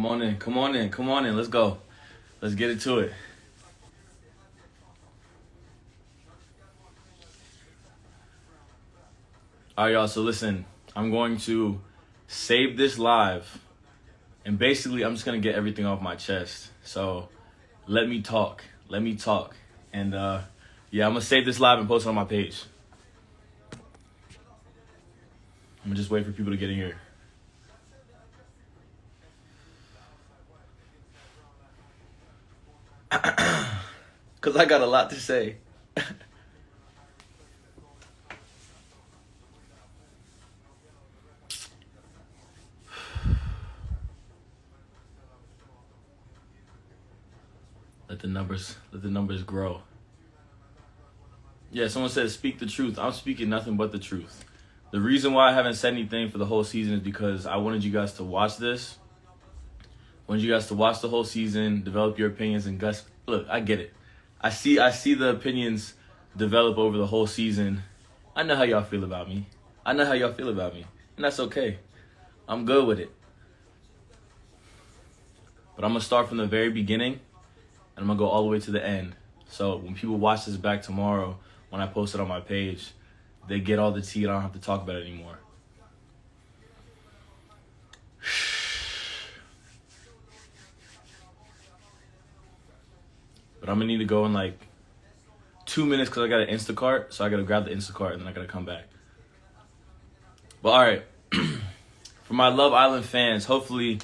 Come on in, come on in. Let's go. Let's get into it. All right, y'all. So listen, I'm going to save this live, and basically, I'm just gonna get everything off my chest. So let me talk. Let me talk. And yeah, I'm gonna save this live and post it on my page. I'm gonna just wait for people to get in here. Cause I got a lot to say. Let the numbers grow. Yeah, someone said speak the truth. I'm speaking nothing but the truth. The reason why I haven't said anything for the whole season is because I wanted you guys to watch this. I wanted you guys to watch the whole season, develop your opinions, and Gus. Look, I get it. I see the opinions develop over the whole season. I know how y'all feel about me. And that's okay. I'm good with it. But I'm gonna start from the very beginning, and I'm gonna go all the way to the end. So when people watch this back tomorrow, when I post it on my page, they get all the tea and I don't have to talk about it anymore. But I'm gonna need to go in like 2 minutes because I got an Instacart. So I gotta grab the Instacart and then I gotta come back. But all right, for my Love Island fans, hopefully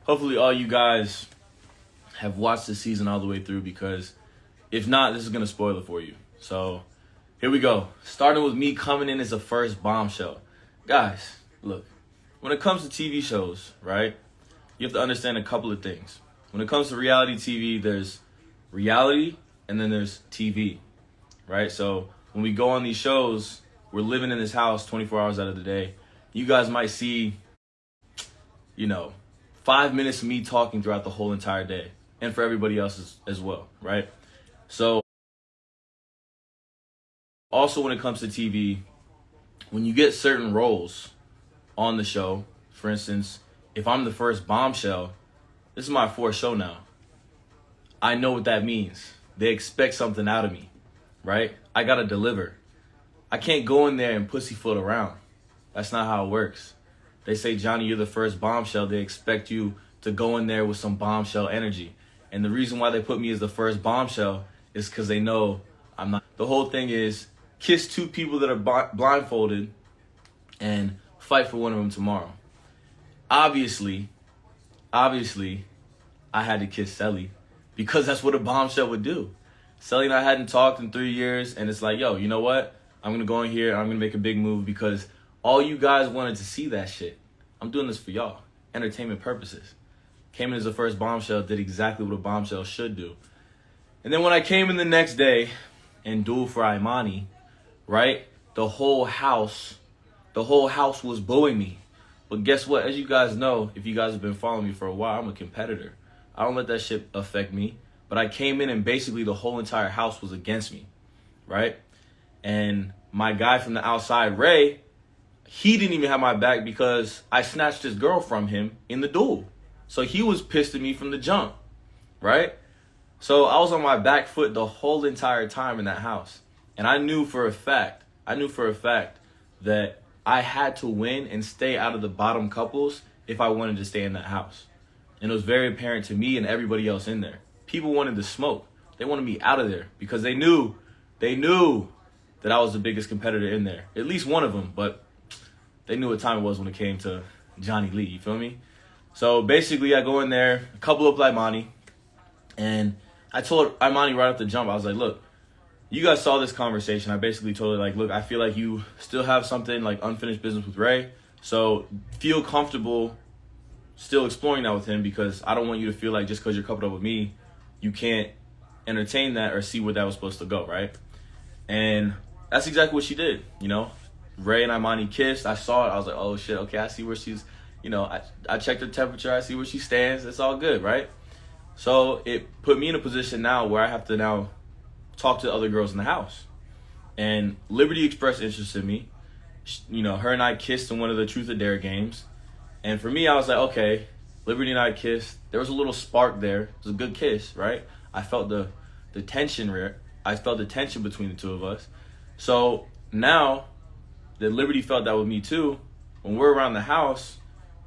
all you guys have watched the season all the way through, because if not, this is gonna spoil it for you. So here we go. Starting with me coming in as the first bombshell. Guys, look, when it comes to TV shows, right, you have to understand a couple of things. When it comes to reality TV, there's reality and then there's TV, right? So when we go on these shows, we're living in this house 24 hours out of the day. You guys might see, 5 minutes of me talking throughout the whole entire day, and for everybody else as well, right? So also when it comes to TV, when you get certain roles on the show, for instance, if I'm the first bombshell, this is my fourth show now. I know what that means. They expect something out of me, right? I gotta deliver. I can't go in there and pussyfoot around. That's not how it works. They say, Johnny, you're the first bombshell. They expect you to go in there with some bombshell energy. And the reason why they put me as the first bombshell is because they know I'm not. The whole thing is kiss two people that are blindfolded and fight for one of them tomorrow. Obviously, I had to kiss Sally because that's what a bombshell would do. Sally and I hadn't talked in 3 years, and it's like, yo, you know what? I'm going to go in here and I'm going to make a big move because all you guys wanted to see that shit. I'm doing this for y'all. Entertainment purposes. Came in as the first bombshell, did exactly what a bombshell should do. And then when I came in the next day and dueled for Imani, right? The whole house was booing me. But guess what? As you guys know, if you guys have been following me for a while, I'm a competitor. I don't let that shit affect me. But I came in and basically the whole entire house was against me, right? And my guy from the outside, Ray, he didn't even have my back because I snatched his girl from him in the duel. So he was pissed at me from the jump, right? So I was on my back foot the whole entire time in that house. And I knew for a fact that I had to win and stay out of the bottom couples if I wanted to stay in that house. And it was very apparent to me and everybody else in there. People wanted to smoke. They wanted me out of there because they knew that I was the biggest competitor in there. At least one of them, but they knew what time it was when it came to Johnny Lee, you feel me? So basically I go in there, couple up Imani, and I told Imani right off the jump, I was like, look, you guys saw this conversation. I basically told her, like, look, I feel like you still have something like unfinished business with Ray. So feel comfortable still exploring that with him because I don't want you to feel like just because you're coupled up with me, you can't entertain that or see where that was supposed to go, right? And that's exactly what she did, Ray and Imani kissed. I saw it. I was like, oh, shit, okay, I see where she's, I checked her temperature. I see where she stands. It's all good, right? So it put me in a position now where I have to now talk to other girls in the house. And Liberty expressed interest in me. Her and I kissed in one of the Truth or Dare games. And for me, I was like, okay, Liberty and I kissed. There was a little spark there. It was a good kiss, right? I felt the tension. I felt the tension between the two of us. So now that Liberty felt that with me too, when we're around the house,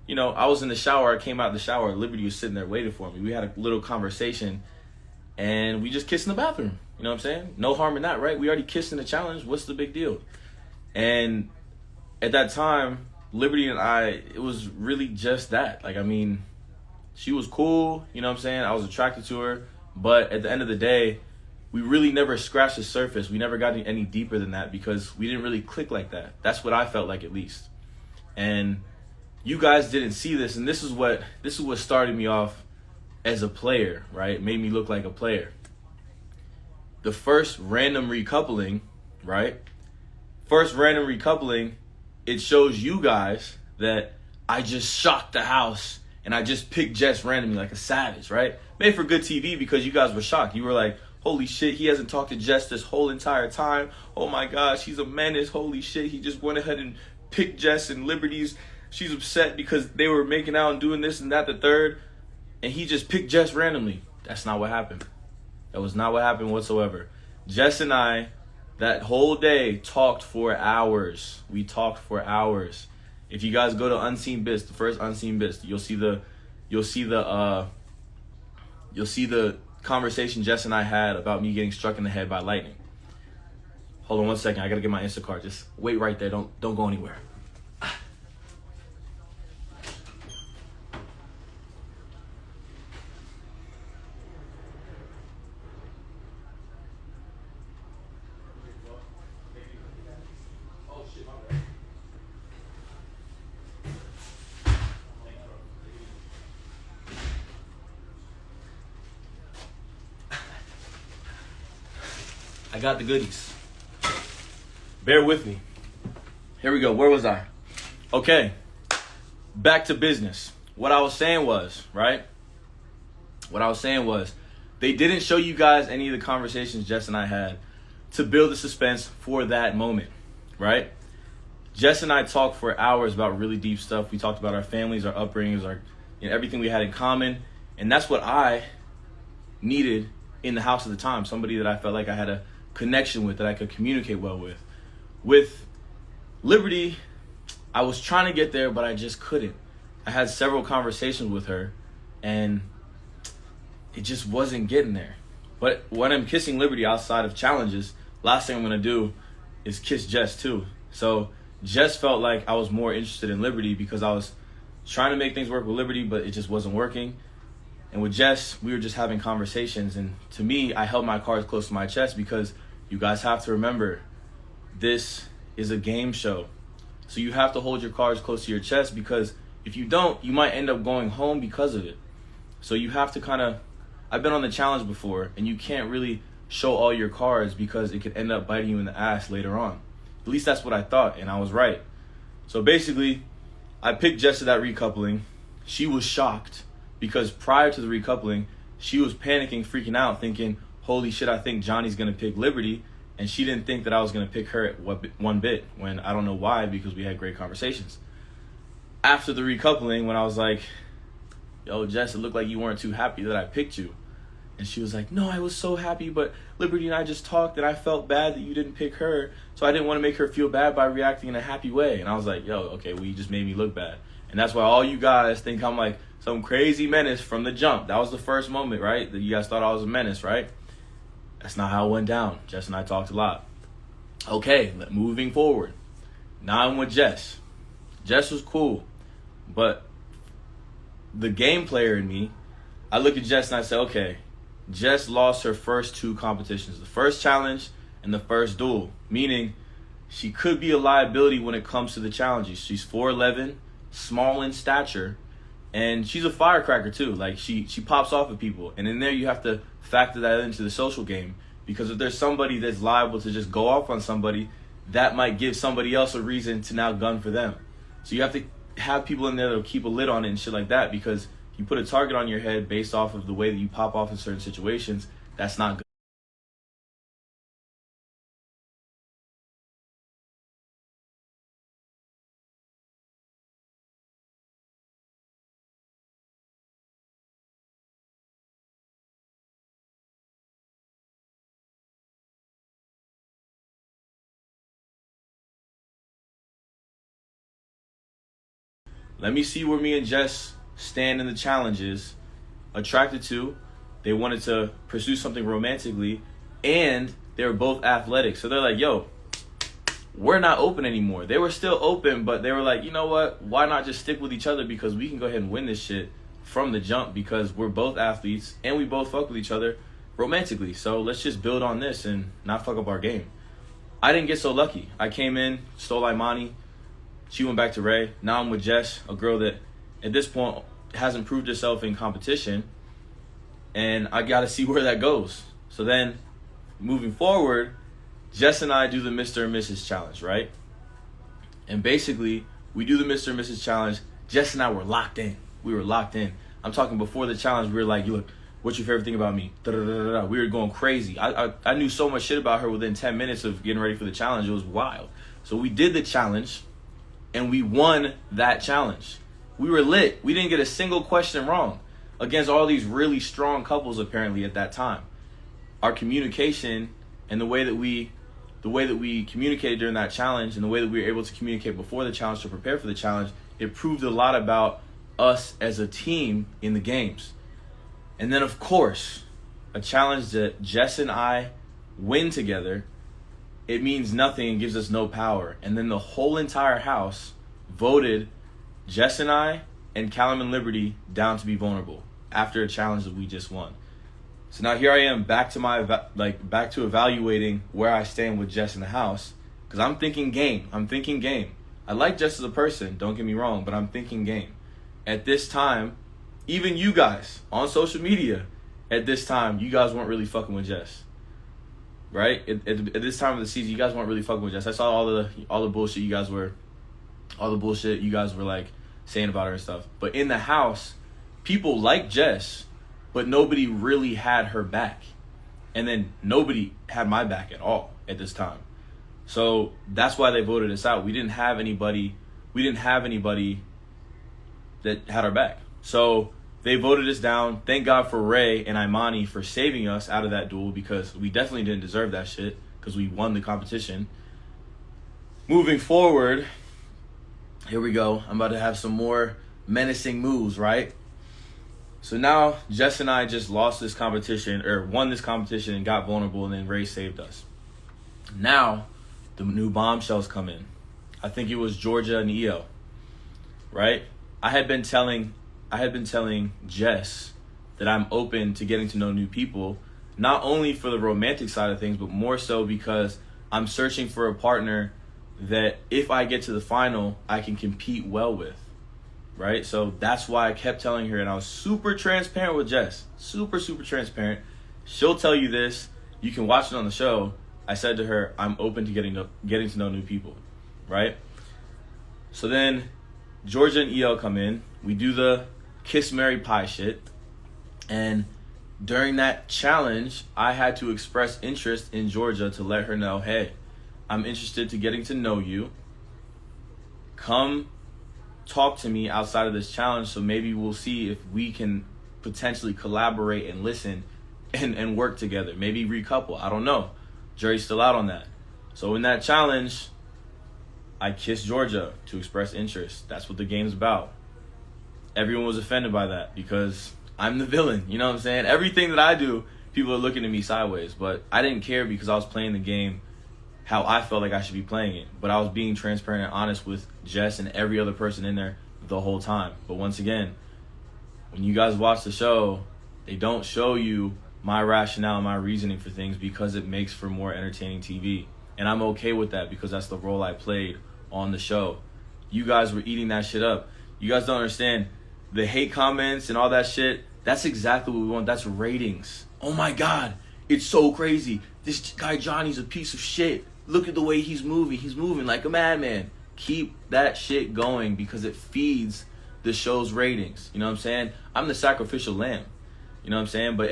you know, I was in the shower. I came out of the shower. Liberty was sitting there waiting for me. We had a little conversation, and we just kissed in the bathroom. You know what I'm saying? No harm in that, right? We already kissed in the challenge. What's the big deal? And at that time, Liberty and I, it was really just that. Like, I mean, she was cool. You know what I'm saying? I was attracted to her. But at the end of the day, we really never scratched the surface. We never got any deeper than that because we didn't really click like that. That's what I felt like, at least. And you guys didn't see this, and this is what started me off as a player, right? It made me look like a player. The first random recoupling, right? First random recoupling, it shows you guys that I just shocked the house and I just picked Jess randomly like a savage, right? Made for good TV because you guys were shocked. You were like, holy shit, he hasn't talked to Jess this whole entire time. Oh my gosh, he's a menace. Holy shit, he just went ahead and picked Jess and Liberty's. She's upset because they were making out and doing this and that, the third, and he just picked Jess randomly. That's not what happened. That was not what happened whatsoever. Jess and I, that whole day, talked for hours. We talked for hours. If you guys go to Unseen Bits, the first Unseen Bits, you'll see the conversation Jess and I had about me getting struck in the head by lightning. Hold on 1 second. I gotta get my Instacart. Just wait right there. Don't go anywhere. I got the goodies. Bear with me. Here we go. Where was I? Okay. Back to business. What I was saying was, right? What I was saying was, they didn't show you guys any of the conversations Jess and I had to build the suspense for that moment, right? Jess and I talked for hours about really deep stuff. We talked about our families, our upbringings, everything we had in common. And that's what I needed in the house at the time. Somebody that I felt like I had a connection with, that I could communicate well with. With Liberty, I was trying to get there, but I just couldn't. I had several conversations with her, and it just wasn't getting there. But when I'm kissing Liberty outside of challenges, last thing I'm going to do is kiss Jess too. So Jess felt like I was more interested in Liberty because I was trying to make things work with Liberty, but it just wasn't working. And with Jess, we were just having conversations. And to me, I held my cards close to my chest because you guys have to remember, this is a game show. So you have to hold your cards close to your chest, because if you don't, you might end up going home because of it. So you have to I've been on the challenge before, and you can't really show all your cards because it could end up biting you in the ass later on. At least that's what I thought, and I was right. So basically, I picked Jess to that recoupling. She was shocked because prior to the recoupling, she was panicking, freaking out, thinking, holy shit, I think Johnny's going to pick Liberty. And she didn't think that I was going to pick her one bit, when I don't know why, because we had great conversations. After the recoupling, when I was like, yo, Jess, it looked like you weren't too happy that I picked you. And she was like, no, I was so happy, but Liberty and I just talked and I felt bad that you didn't pick her. So I didn't want to make her feel bad by reacting in a happy way. And I was like, yo, okay, well, you just made me look bad. And that's why all you guys think I'm like some crazy menace from the jump. That was the first moment, right? That you guys thought I was a menace, right? That's not how it went down. Jess and I talked a lot. Okay, moving forward. Now I'm with Jess. Jess was cool, but the game player in me, I look at Jess and I say, okay, Jess lost her first two competitions, the first challenge and the first duel, meaning she could be a liability when it comes to the challenges. She's 4'11", small in stature, and she's a firecracker too. Like she pops off at people, and in there you have to factor that into the social game, because if there's somebody that's liable to just go off on somebody, that might give somebody else a reason to now gun for them. So you have to have people in there that'll keep a lid on it and shit like that, because you put a target on your head based off of the way that you pop off in certain situations, that's not good. let me see where me and Jess stand in the challenges. Attracted to, they wanted to pursue something romantically, and they were both athletic. So they're like, yo, we're not open anymore. They were still open, but they were like, you know what? Why not just stick with each other, because we can go ahead and win this shit from the jump, because we're both athletes and we both fuck with each other romantically. So let's just build on this and not fuck up our game. I didn't get so lucky. I came in, stole Imani. She went back to Ray. Now I'm with Jess, a girl that at this point hasn't proved herself in competition. And I got to see where that goes. So then moving forward, Jess and I do the Mr. and Mrs. Challenge, right? And basically, we do the Mr. and Mrs. Challenge. Jess and I were locked in. We were locked in. I'm talking before the challenge, we were like, look, what's your favorite thing about me? Da-da-da-da-da. We were going crazy. I knew so much shit about her within 10 minutes of getting ready for the challenge. It was wild. So we did the challenge, and we won that challenge. We were lit. We didn't get a single question wrong against all these really strong couples apparently at that time. Our communication and the way that we communicated during that challenge, and the way that we were able to communicate before the challenge to prepare for the challenge, it proved a lot about us as a team in the games. And then, of course, a challenge that Jess and I win together, it means nothing and gives us no power. And then the whole entire house voted Jess and I and Callum and Liberty down to be vulnerable after a challenge that we just won. So now here I am back to evaluating where I stand with Jess in the house, because I'm thinking game. I like Jess as a person, don't get me wrong, but I'm thinking game. At this time, even you guys on social media, at this time, you guys weren't really fucking with Jess, right? At this time of the season, you guys weren't really fucking with Jess. I saw all the bullshit you guys were like saying about her and stuff. But in the house, people like Jess, but nobody really had her back. And then nobody had my back at all at this time. So that's why they voted us out. We didn't have anybody that had our back. So they voted us down. Thank God for Ray and Imani for saving us out of that duel, because we definitely didn't deserve that shit, because we won the competition. Moving forward, here we go. I'm about to have some more menacing moves, right? So now Jess and I just lost this competition, or won this competition and got vulnerable, and then Ray saved us. Now the new bombshells come in. I think it was Georgia and EO, right? I had been telling Jess that I'm open to getting to know new people, not only for the romantic side of things, but more so because I'm searching for a partner that if I get to the final, I can compete well with, right? So that's why I kept telling her, and I was super transparent with Jess, super transparent. She'll tell you this. You can watch it on the show. I said to her, I'm open to getting to know new people, right? So then Georgia and EL come in. We do the kiss, marry, pie shit. And during that challenge, I had to express interest in Georgia to let her know, hey, I'm interested to getting to know you. Come talk to me outside of this challenge, so maybe we'll see if we can potentially collaborate and listen and work together. Maybe recouple. I don't know. Jury's still out on that. So in that challenge, I kissed Georgia to express interest. That's what the game's about. Everyone was offended by that because I'm the villain. You know what I'm saying? Everything that I do, people are looking at me sideways. But I didn't care because I was playing the game how I felt like I should be playing it. But I was being transparent and honest with Jess and every other person in there the whole time. But once again, when you guys watch the show, they don't show you my rationale, my reasoning for things, because it makes for more entertaining TV. And I'm okay with that because that's the role I played on the show. You guys were eating that shit up. You guys don't understand. The hate comments and all that shit, that's exactly what we want. That's ratings. Oh my God, it's so crazy. This guy Johnny's a piece of shit. Look at the way he's moving. He's moving like a madman. Keep that shit going because it feeds the show's ratings. You know what I'm saying? I'm the sacrificial lamb. You know what I'm saying? But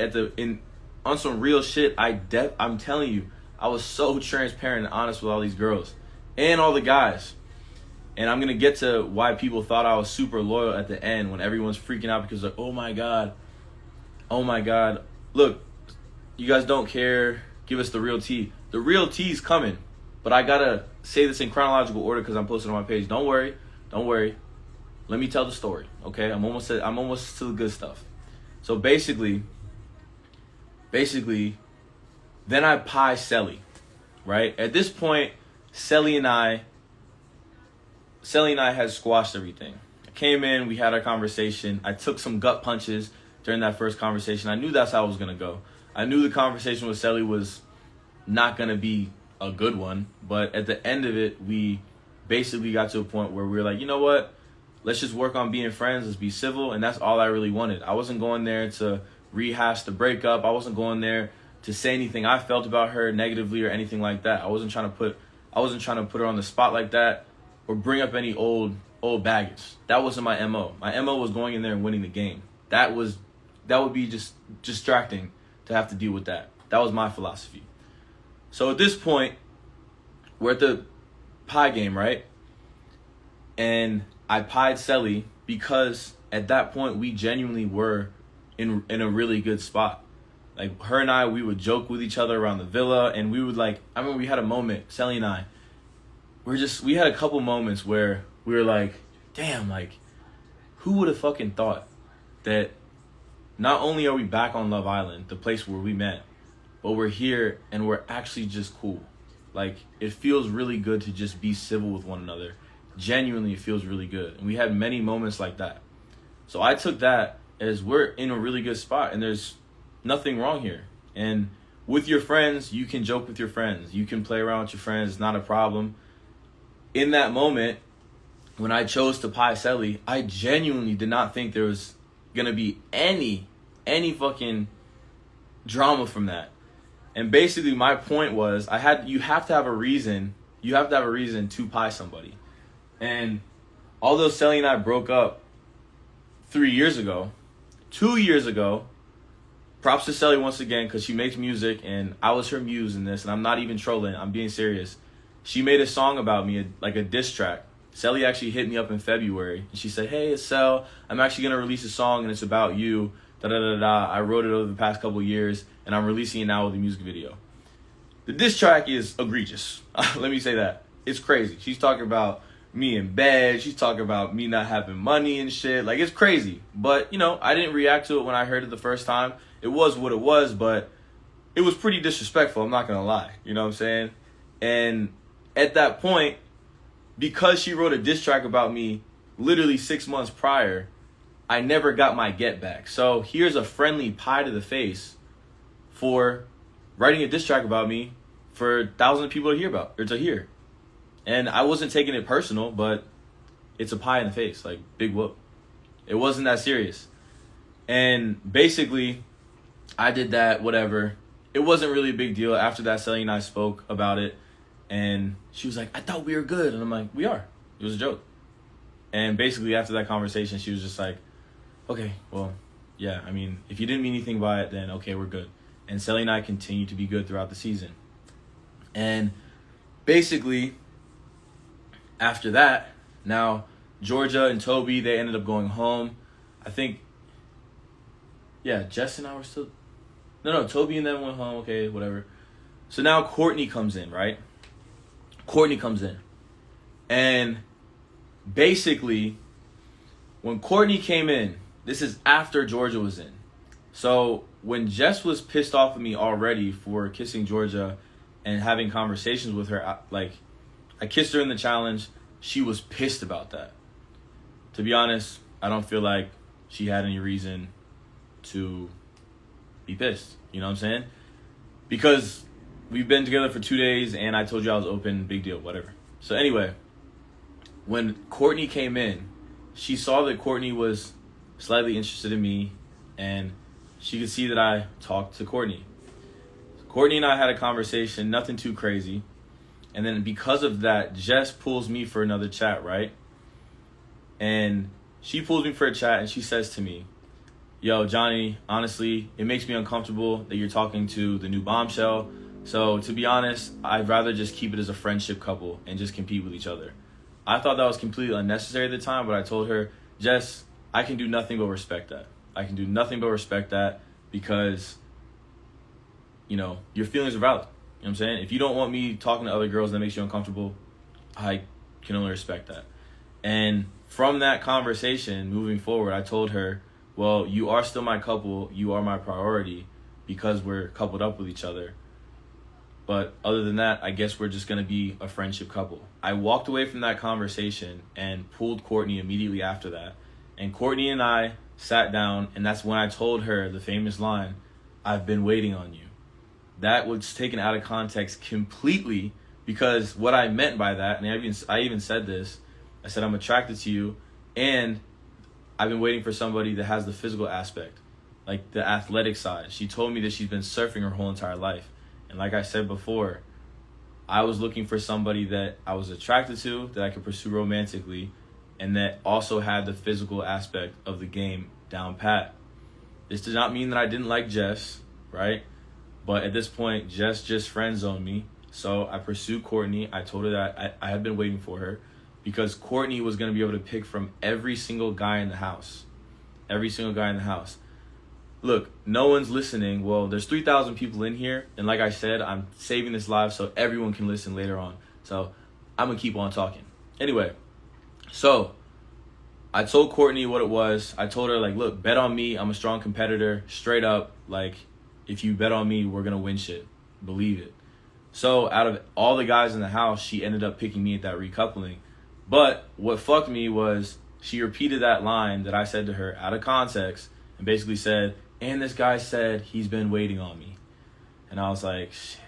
on some real shit, I'm telling you, I was so transparent and honest with all these girls and all the guys. And I'm going to get to why people thought I was super loyal at the end when everyone's freaking out because like, oh my God. Look, you guys don't care. Give us the real tea. The real tea's coming. But I got to say this in chronological order because I'm posting on my page. Don't worry. Let me tell the story, okay? I'm almost to the good stuff. So basically, then I pie Selly, right? At this point, Selly and I had squashed everything. I came in, we had our conversation. I took some gut punches during that first conversation. I knew that's how it was going to go. I knew the conversation with Selly was not going to be a good one. But at the end of it, we basically got to a point where we were like, you know what? Let's just work on being friends. Let's be civil. And that's all I really wanted. I wasn't going there to rehash the breakup. I wasn't going there to say anything I felt about her negatively or anything like that. I wasn't trying to put her on the spot like that or bring up any old baggage. That wasn't my MO. My MO was going in there and winning the game. That would be just distracting to have to deal with that. That was my philosophy. So at this point, we're at the pie game, right? And I pied Selly because at that point we genuinely were in a really good spot. Like her and I, we would joke with each other around the villa, and we would I remember we had a moment, Selly and I, we had a couple moments where we were like, damn, who would have fucking thought that not only are we back on Love Island, the place where we met, but we're here and we're actually just cool. It feels really good to just be civil with one another. Genuinely, it feels really good. And we had many moments like that. So I took that as we're in a really good spot and there's nothing wrong here. And with your friends, you can joke with your friends. You can play around with your friends. It's not a problem. In that moment, when I chose to pie Selly, I genuinely did not think there was going to be any fucking drama from that. And basically my point was you have to have a reason to pie somebody. And although Selly and I broke up 2 years ago, props to Selly once again because she makes music and I was her muse in this, and I'm not even trolling, I'm being serious. She made a song about me, like a diss track. Selly actually hit me up in February and she said, hey, it's Sel, I'm actually going to release a song and it's about you. I wrote it over the past couple years and I'm releasing it now with a music video. The diss track is egregious. Let me say that. It's crazy. She's talking about me in bed. She's talking about me not having money and shit. It's crazy. But, I didn't react to it when I heard it the first time. It was what it was, but it was pretty disrespectful. I'm not going to lie. You know what I'm saying? And at that point, because she wrote a diss track about me literally 6 months prior, I never got my get back. So here's a friendly pie to the face for writing a diss track about me for thousands of people to hear. And I wasn't taking it personal, but it's a pie in the face, big whoop. It wasn't that serious. And basically, I did that, whatever. It wasn't really a big deal. After that, Selly and I spoke about it. And she was like, I thought we were good. And I'm like, we are. It was a joke. And basically, after that conversation, she was just like, okay, well, yeah, if you didn't mean anything by it, then okay, we're good. And Selly and I continued to be good throughout the season. And basically, after that, now Georgia and Toby, they ended up going home. I think, yeah, Jess and I were still... No, Toby and them went home, okay, whatever. So now Courtney comes in, right? Courtney comes in. And basically, when Courtney came in, this is after Georgia was in. So when Jess was pissed off at me already for kissing Georgia and having conversations with her, I kissed her in the challenge. She was pissed about that. To be honest, I don't feel like she had any reason to be pissed. You know what I'm saying? Because we've been together for 2 days and I told you I was open, big deal, whatever. So anyway, when Courtney came in, she saw that Courtney was slightly interested in me and she could see that I talked to Courtney. Courtney and I had a conversation, nothing too crazy. And then because of that, Jess pulls me for another chat, right? And she pulls me for a chat and she says to me, yo, Johnny, honestly, it makes me uncomfortable that you're talking to the new bombshell. So to be honest, I'd rather just keep it as a friendship couple and just compete with each other. I thought that was completely unnecessary at the time, but I told her, Jess, I can do nothing but respect that. I can do nothing but respect that because, your feelings are valid. You know what I'm saying? If you don't want me talking to other girls that makes you uncomfortable, I can only respect that. And from that conversation, moving forward, I told her, well, you are still my couple. You are my priority because we're coupled up with each other. But other than that, I guess we're just going to be a friendship couple. I walked away from that conversation and pulled Courtney immediately after that. And Courtney and I sat down, and that's when I told her the famous line, I've been waiting on you. That was taken out of context completely, because what I meant by that, and I even said this, I said I'm attracted to you, and I've been waiting for somebody that has the physical aspect, like the athletic side. She told me that she's been surfing her whole entire life. And like I said before, I was looking for somebody that I was attracted to, that I could pursue romantically, and that also had the physical aspect of the game down pat. This did not mean that I didn't like Jess, right? But at this point, Jess just friend-zoned me. So I pursued Courtney. I told her that I had been waiting for her because Courtney was going to be able to pick from every single guy in the house. Every single guy in the house. Look, no one's listening. Well, there's 3,000 people in here. And like I said, I'm saving this live so everyone can listen later on. So I'm going to keep on talking. Anyway, so I told Courtney what it was. I told her, like, look, bet on me. I'm a strong competitor. Straight up, like, if you bet on me, we're going to win shit. Believe it. So out of all the guys in the house, she ended up picking me at that recoupling. But what fucked me was she repeated that line that I said to her out of context and basically said, and this guy said he's been waiting on me. And I was like, shit.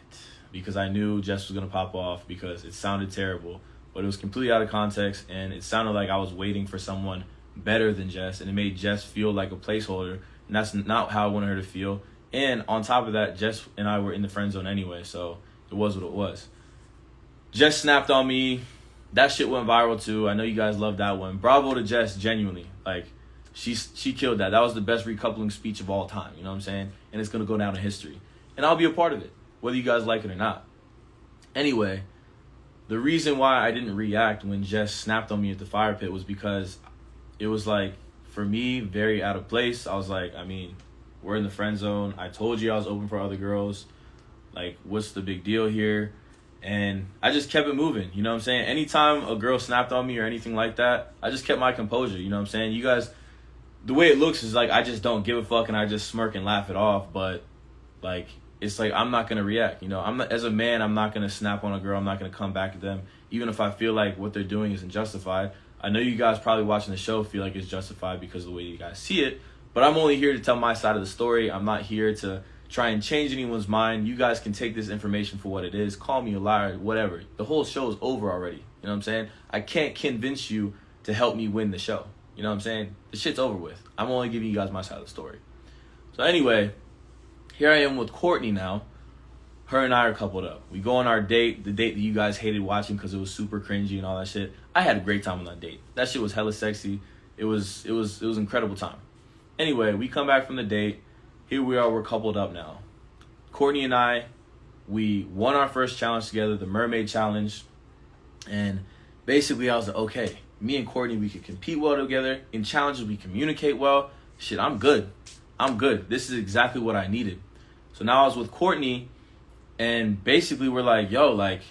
Because I knew Jess was going to pop off because it sounded terrible. But it was completely out of context, and it sounded like I was waiting for someone better than Jess, and it made Jess feel like a placeholder, and that's not how I wanted her to feel. And on top of that, Jess and I were in the friend zone anyway, so it was what it was. Jess snapped on me. That shit went viral too. I know you guys love that one. Bravo to Jess, genuinely. Like, she killed that. That was the best recoupling speech of all time, you know what I'm saying? And it's going to go down in history. And I'll be a part of it, whether you guys like it or not. Anyway, the reason why I didn't react when Jess snapped on me at the fire pit was because it was, like, for me, very out of place. I was like, I mean, we're in the friend zone. I told you I was open for other girls. Like, what's the big deal here? And I just kept it moving, you know what I'm saying? Anytime a girl snapped on me or anything like that, I just kept my composure, you know what I'm saying? You guys, the way it looks is like I just don't give a fuck and I just smirk and laugh it off, but, like, it's like I'm not going to react, you know? As a man, I'm not going to snap on a girl. I'm not going to come back at them, even if I feel like what they're doing isn't justified. I know you guys probably watching the show feel like it's justified because of the way you guys see it, but I'm only here to tell my side of the story. I'm not here to try and change anyone's mind. You guys can take this information for what it is. Call me a liar, whatever. The whole show is over already. You know what I'm saying? I can't convince you to help me win the show. You know what I'm saying? The shit's over with. I'm only giving you guys my side of the story. So anyway, here I am with Courtney now. Her and I are coupled up. We go on our date, the date that you guys hated watching because it was super cringy and all that shit. I had a great time on that date. That shit was hella sexy. It was incredible time. Anyway, we come back from the date. Here we are, we're coupled up now. Courtney and I, we won our first challenge together, the Mermaid Challenge. And basically I was like, okay, me and Courtney, we can compete well together. In challenges, we communicate well. Shit, I'm good. This is exactly what I needed. So now I was with Courtney, and basically we're like, yo, like,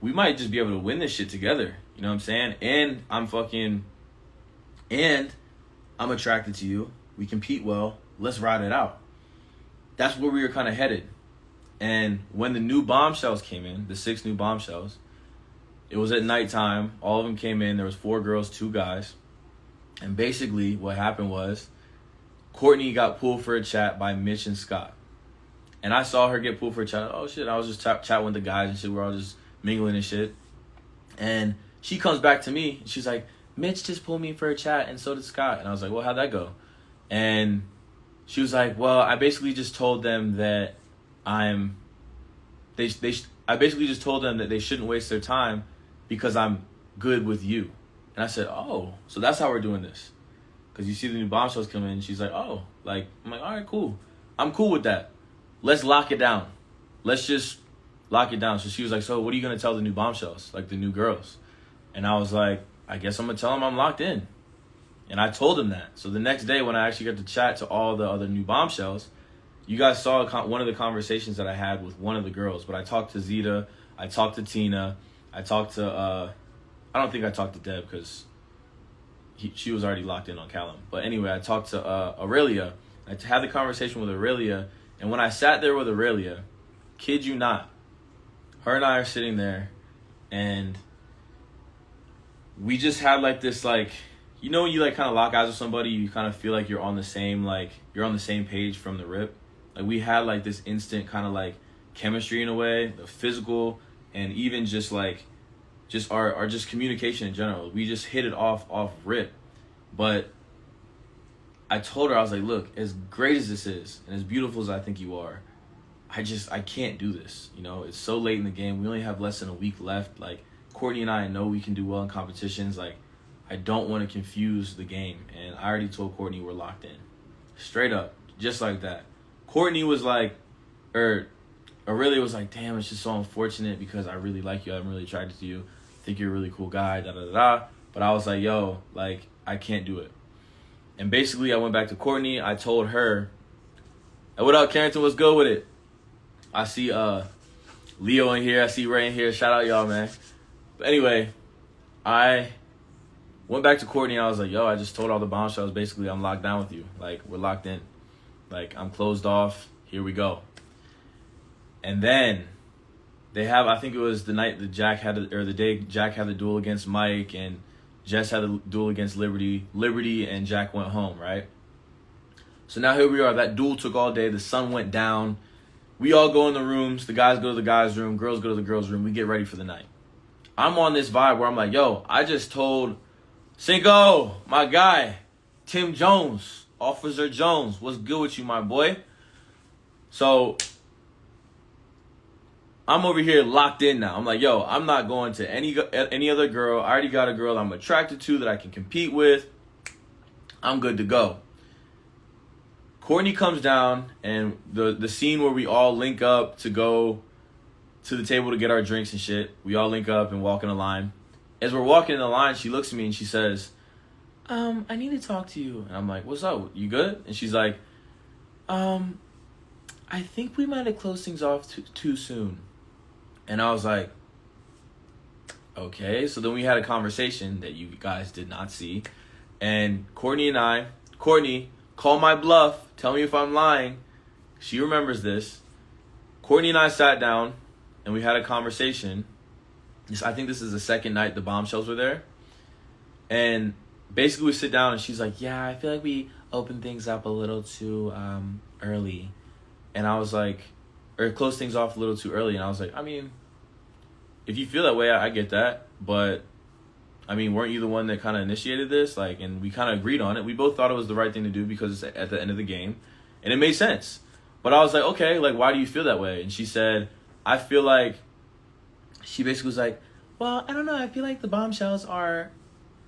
we might just be able to win this shit together. You know what I'm saying? And I'm attracted to you. We compete well. Let's ride it out. That's where we were kind of headed. And when the new bombshells came in, the 6 new bombshells, it was at nighttime. All of them came in. There was 4 girls, 2 guys. And basically what happened was Courtney got pulled for a chat by Mitch and Scott. And I saw her get pulled for a chat. Oh, shit. I was just chatting with the guys and shit. We're all just mingling and shit. And she comes back to me. And she's like, Mitch just pulled me for a chat, and so did Scott. And I was like, well, how'd that go? And she was like, well, I basically just told them that I basically just told them that they shouldn't waste their time because I'm good with you. And I said, oh, so that's how we're doing this. Because you see the new bombshells come in. She's like, oh, like, I'm like, all right, cool. I'm cool with that. Let's lock it down. Let's just lock it down. So she was like, so what are you going to tell the new bombshells, like the new girls? And I was like, I guess I'm going to tell them I'm locked in. And I told him that. So the next day when I actually got to chat to all the other new bombshells, you guys saw one of the conversations that I had with one of the girls. But I talked to Zeta. I talked to Tina. I talked to, I don't think I talked to Deb because she was already locked in on Callum. But anyway, I talked to Aurelia. I had the conversation with Aurelia, and when I sat there with Aurelia, kid you not, her and I are sitting there, and we just had like this, like, you know when you like kind of lock eyes with somebody, you kind of feel like you're on the same page from the rip. Like we had like this instant kind of like chemistry in a way, the physical, and even just like just our just communication in general. We just hit it off rip. But I told her, I was like, look, as great as this is and as beautiful as I think you are, I can't do this. You know, it's so late in the game. We only have less than a week left. Like, Courtney and I know we can do well in competitions. Like, I don't want to confuse the game. And I already told Courtney we're locked in. Straight up. Just like that. Courtney was like, Aurelia was like, damn, it's just so unfortunate because I really like you. I'm really attracted to you. I think you're a really cool guy, da-da-da-da. But I was like, yo, like, I can't do it. And basically, I went back to Courtney. I told her, hey, what up, Carrington? What's good with it? I see Leo in here. I see Ray in here. Shout out y'all, man. But anyway, I went back to Courtney. And I was like, yo, I just told all the bombshells, basically, I'm locked down with you. Like, we're locked in. Like, I'm closed off. Here we go. And then they have, I think it was the night that the day Jack had the duel against Mike and Jess had the duel against Liberty. Liberty and Jack went home, right? So now here we are. That duel took all day. The sun went down. We all go in the rooms. The guys go to the guys' room. Girls go to the girls' room. We get ready for the night. I'm on this vibe where I'm like, yo, I just told Cinco, my guy, Tim Jones, Officer Jones, what's good with you, my boy? So I'm over here locked in now. I'm like, yo, I'm not going to any other girl. I already got a girl I'm attracted to that I can compete with. I'm good to go. Courtney comes down, and the scene where we all link up to go to the table to get our drinks and shit. We all link up and walk in a line. As we're walking in the line, she looks at me and she says, I need to talk to you. And I'm like, what's up? You good? And she's like, I think we might have closed things off too soon. And I was like, okay. So then we had a conversation that you guys did not see. And Courtney, call my bluff. Tell me if I'm lying. She remembers this. Courtney and I sat down and we had a conversation. I think this is the second night the bombshells were there. And basically we sit down and she's like, yeah, I feel like we opened things up a little too early. And I was like, or close things off a little too early. And I was like, I mean, if you feel that way, I get that. But, I mean, weren't you the one that kind of initiated this? Like, and we kind of agreed on it. We both thought it was the right thing to do because it's at the end of the game. And it made sense. But I was like, okay, like, why do you feel that way? And she said, I feel like, she basically was like, well, I don't know. I feel like the bombshells are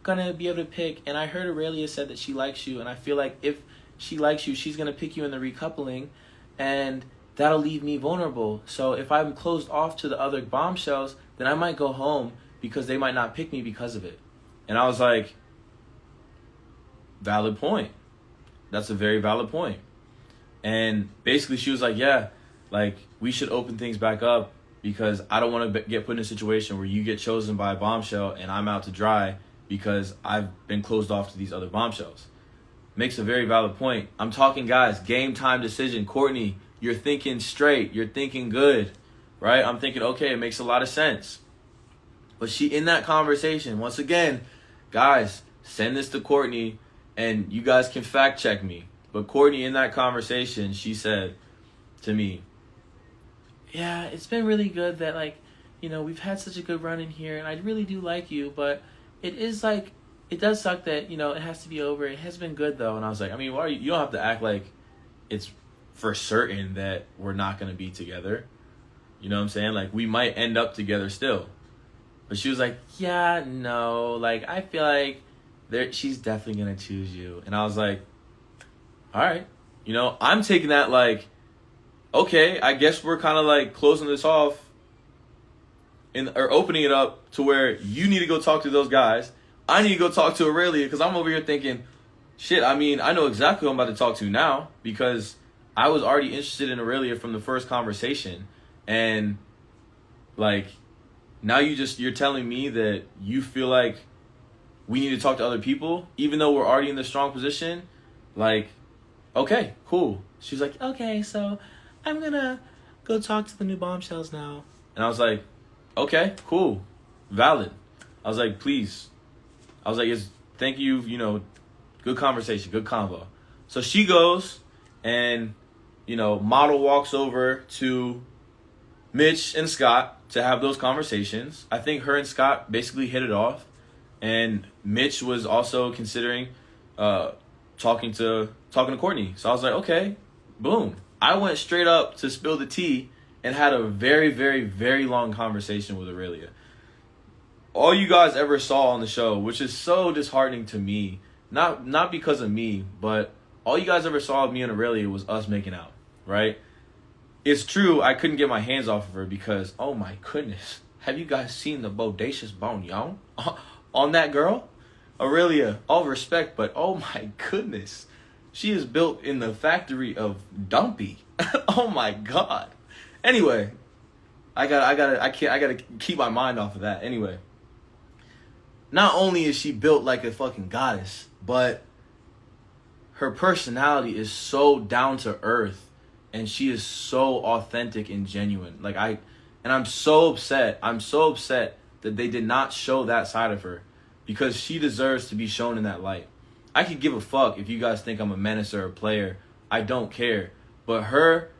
going to be able to pick. And I heard Aurelia said that she likes you. And I feel like if she likes you, she's going to pick you in the recoupling. And that'll leave me vulnerable. So if I'm closed off to the other bombshells, then I might go home because they might not pick me because of it. And I was like, valid point. That's a very valid point. And basically she was like, yeah, like we should open things back up because I don't want to get put in a situation where you get chosen by a bombshell and I'm out to dry because I've been closed off to these other bombshells. Makes a very valid point. I'm talking, guys, game time decision. Courtney, you're thinking straight. You're thinking good, right? I'm thinking, okay, it makes a lot of sense. But she, in that conversation, once again, guys, send this to Courtney and you guys can fact check me. But Courtney, in that conversation, she said to me, yeah, it's been really good that, like, you know, we've had such a good run in here and I really do like you, but it is like, it does suck that, you know, it has to be over. It has been good, though. And I was like, I mean, why are you don't have to act like it's for certain that we're not going to be together. You know what I'm saying? Like, we might end up together still. But she was like, yeah, no. Like, I feel like she's definitely going to choose you. And I was like, all right. You know, I'm taking that like, okay, I guess we're kind of like closing this off or opening it up to where you need to go talk to those guys. I need to go talk to Aurelia because I'm over here thinking, shit, I mean, I know exactly who I'm about to talk to now because I was already interested in Aurelia from the first conversation. And, like, now you're telling me that you feel like we need to talk to other people, even though we're already in this strong position. Like, okay, cool. She's like, okay, so I'm gonna go talk to the new bombshells now. And I was like, okay, cool, valid. I was like, please. I was like, thank you, good conversation, good convo. So she goes and, Model walks over to Mitch and Scott to have those conversations. I think her and Scott basically hit it off. And Mitch was also considering talking to Courtney. So I was like, okay, boom. I went straight up to spill the tea and had a very, very, very long conversation with Aurelia. All you guys ever saw on the show, which is so disheartening to me, not because of me, but all you guys ever saw of me and Aurelia was us making out, right? It's true, I couldn't get my hands off of her because, oh my goodness, have you guys seen the bodacious bone, yo? On that girl? Aurelia, all respect, but oh my goodness. She is built in the factory of Dumpy. Oh my God. Anyway, I gotta keep my mind off of that. Anyway. Not only is she built like a fucking goddess, but her personality is so down to earth and she is so authentic and genuine. I'm so upset. I'm so upset that they did not show that side of her because she deserves to be shown in that light. I could give a fuck if you guys think I'm a menace or a player. I don't care. But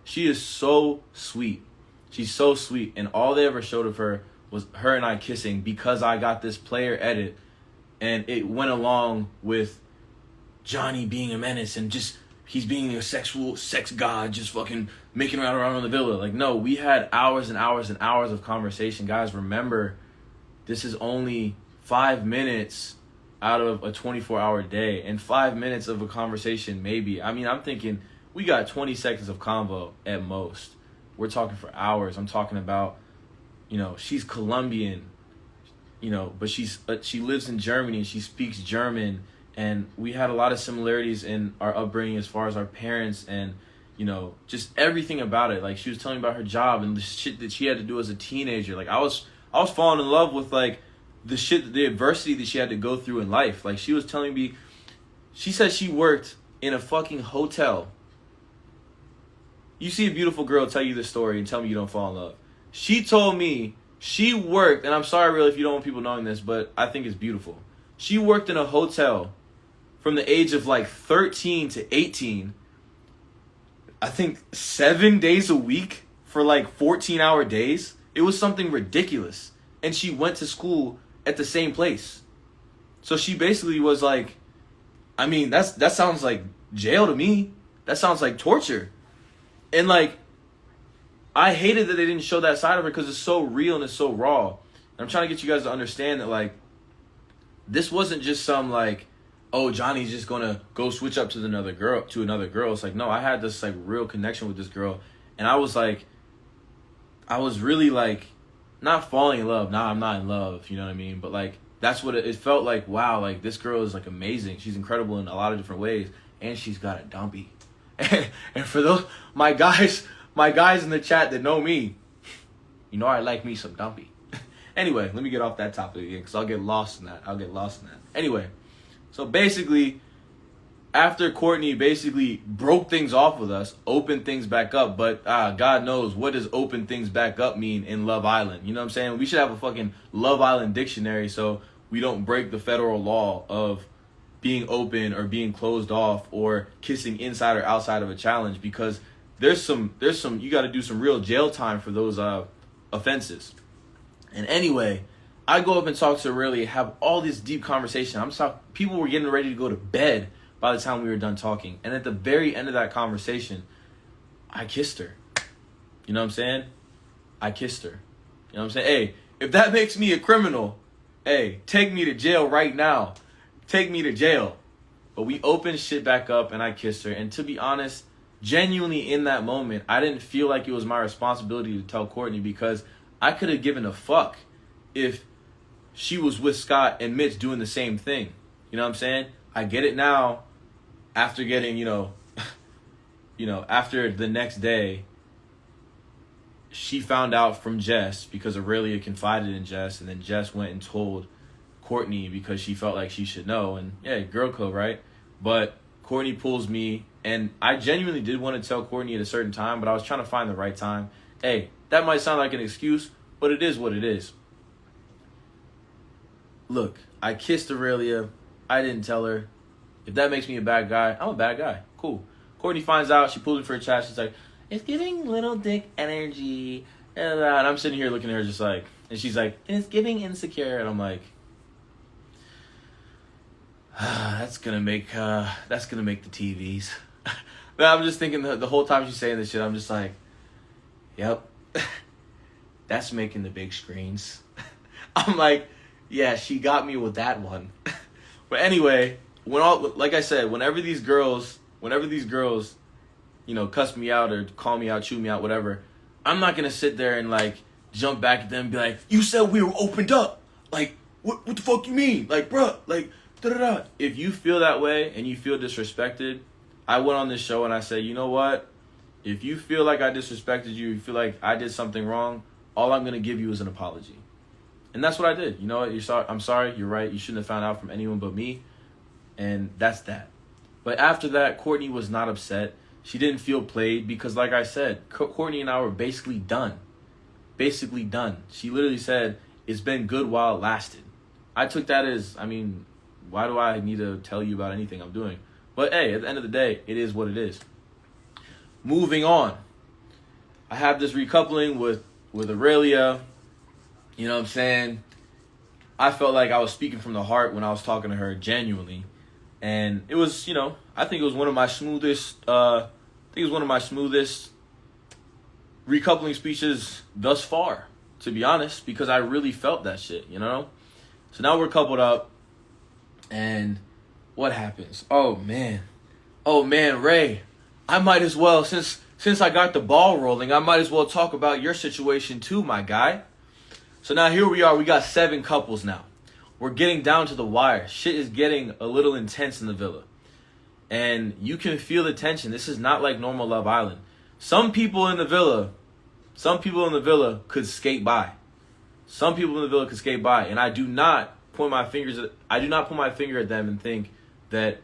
she is so sweet. She's so sweet. And all they ever showed of her was her and I kissing because I got this player edit and it went along with Johnny being a menace and just he's being a sex god, just fucking making around the villa. Like, no, we had hours and hours and hours of conversation. Guys, remember, this is only 5 minutes out of a 24-hour day and 5 minutes of a conversation maybe. I mean, I'm thinking we got 20 seconds of convo at most. We're talking for hours. I'm talking about, she's Colombian, but she lives in Germany and she speaks German. And we had a lot of similarities in our upbringing as far as our parents and, just everything about it. Like, she was telling me about her job and the shit that she had to do as a teenager. Like, I was falling in love with, like, the adversity that she had to go through in life. Like, she was telling me, she said she worked in a fucking hotel. You see a beautiful girl tell you this story and tell me you don't fall in love. She told me she worked, and I'm sorry, really, if you don't want people knowing this, but I think it's beautiful. She worked in a hotel from the age of like 13 to 18, I think 7 days a week for like 14-hour days. It was something ridiculous. And she went to school at the same place. So she basically was like, I mean, that sounds like jail to me. That sounds like torture. And like, I hated that they didn't show that side of her because it's so real and it's so raw. And I'm trying to get you guys to understand that, like, this wasn't just some like, oh, Johnny's just gonna go switch up to another girl. It's like, no, I had this like real connection with this girl, and I was really like not falling in love. Nah, I'm not in love. You know what I mean? But like, that's what it felt like. Wow, like this girl is like amazing. She's incredible in a lot of different ways, and she's got a dumpy. And for those my guys in the chat that know me, I like me some dumpy. Anyway, let me get off that topic again because I'll get lost in that. Anyway, so basically, after Courtney basically broke things off with us, opened things back up, but God knows, what does open things back up mean in Love Island? You know what I'm saying? We should have a fucking Love Island dictionary so we don't break the federal law of being open or being closed off or kissing inside or outside of a challenge, because there's some you got to do some real jail time for those offenses. And anyway, I go up and talk to Aurelia, have all this deep conversation. People were getting ready to go to bed by the time we were done talking. And at the very end of that conversation, I kissed her. You know what I'm saying? I kissed her. You know what I'm saying? Hey, if that makes me a criminal, hey, take me to jail right now. Take me to jail. But we opened shit back up and I kissed her. And to be honest, genuinely in that moment, I didn't feel like it was my responsibility to tell Courtney, because I could have given a fuck if she was with Scott and Mitch doing the same thing. You know what I'm saying? I get it now after getting, after the next day, she found out from Jess because Aurelia confided in Jess, and then Jess went and told Courtney because she felt like she should know. And yeah, girl code, right? But Courtney pulls me, and I genuinely did want to tell Courtney at a certain time, but I was trying to find the right time. Hey, that might sound like an excuse, but it is what it is. Look, I kissed Aurelia. I didn't tell her. If that makes me a bad guy, I'm a bad guy. Cool. Courtney finds out. She pulls me for a chat. She's like, it's giving little dick energy. And I'm sitting here looking at her just like, and she's like, and it's giving insecure. And I'm like, that's gonna make the TVs. But I'm just thinking the whole time she's saying this shit, I'm just like, yep, that's making the big screens. I'm like, yeah, she got me with that one. But anyway, like I said, whenever these girls, you know, cuss me out or call me out, chew me out, whatever, I'm not gonna sit there and like jump back at them and be like, you said we were opened up. Like, what the fuck you mean? Like, bruh, like, da-da-da. If you feel that way and you feel disrespected, I went on this show and I said, you know what? If you feel like I disrespected you, you feel like I did something wrong, all I'm gonna give you is an apology. And that's what I did. You know what? I'm sorry. You're right. You shouldn't have found out from anyone but me. And that's that. But after that, Courtney was not upset. She didn't feel played because, like I said, Courtney and I were basically done. Basically done. She literally said, it's been good while it lasted. I took that as, I mean, why do I need to tell you about anything I'm doing? But hey, at the end of the day, it is what it is. Moving on. I have this recoupling with Aurelia. You know what I'm saying? I felt like I was speaking from the heart when I was talking to her genuinely. And it was, you know, I think it was one of my smoothest recoupling speeches thus far, to be honest, because I really felt that shit, you know? So now we're coupled up, and what happens? Oh man, Ray, I might as well, since I got the ball rolling, I might as well talk about your situation too, my guy. So now here we are, we got 7 couples now. We're getting down to the wire. Shit is getting a little intense in the villa. And you can feel the tension. This is not like normal Love Island. Some people in the villa could skate by. And I do not point my finger at them and think that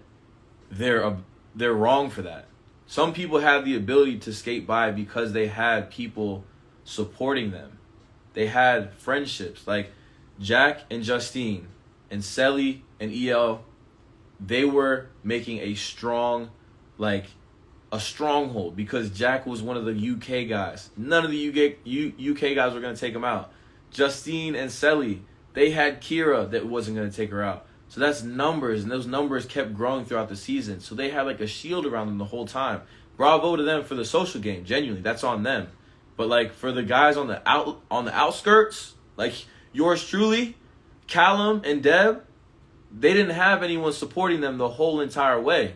they're wrong for that. Some people have the ability to skate by because they had people supporting them. They had friendships like Jack and Justine and Selly and EL. They were making a stronghold because Jack was one of the UK guys. None of the UK guys were going to take him out. Justine and Selly, they had Kira that wasn't going to take her out. So that's numbers, and those numbers kept growing throughout the season. So they had like a shield around them the whole time. Bravo to them for the social game. Genuinely, that's on them. But like for the guys on the outskirts, like yours truly, Callum and Deb, they didn't have anyone supporting them the whole entire way.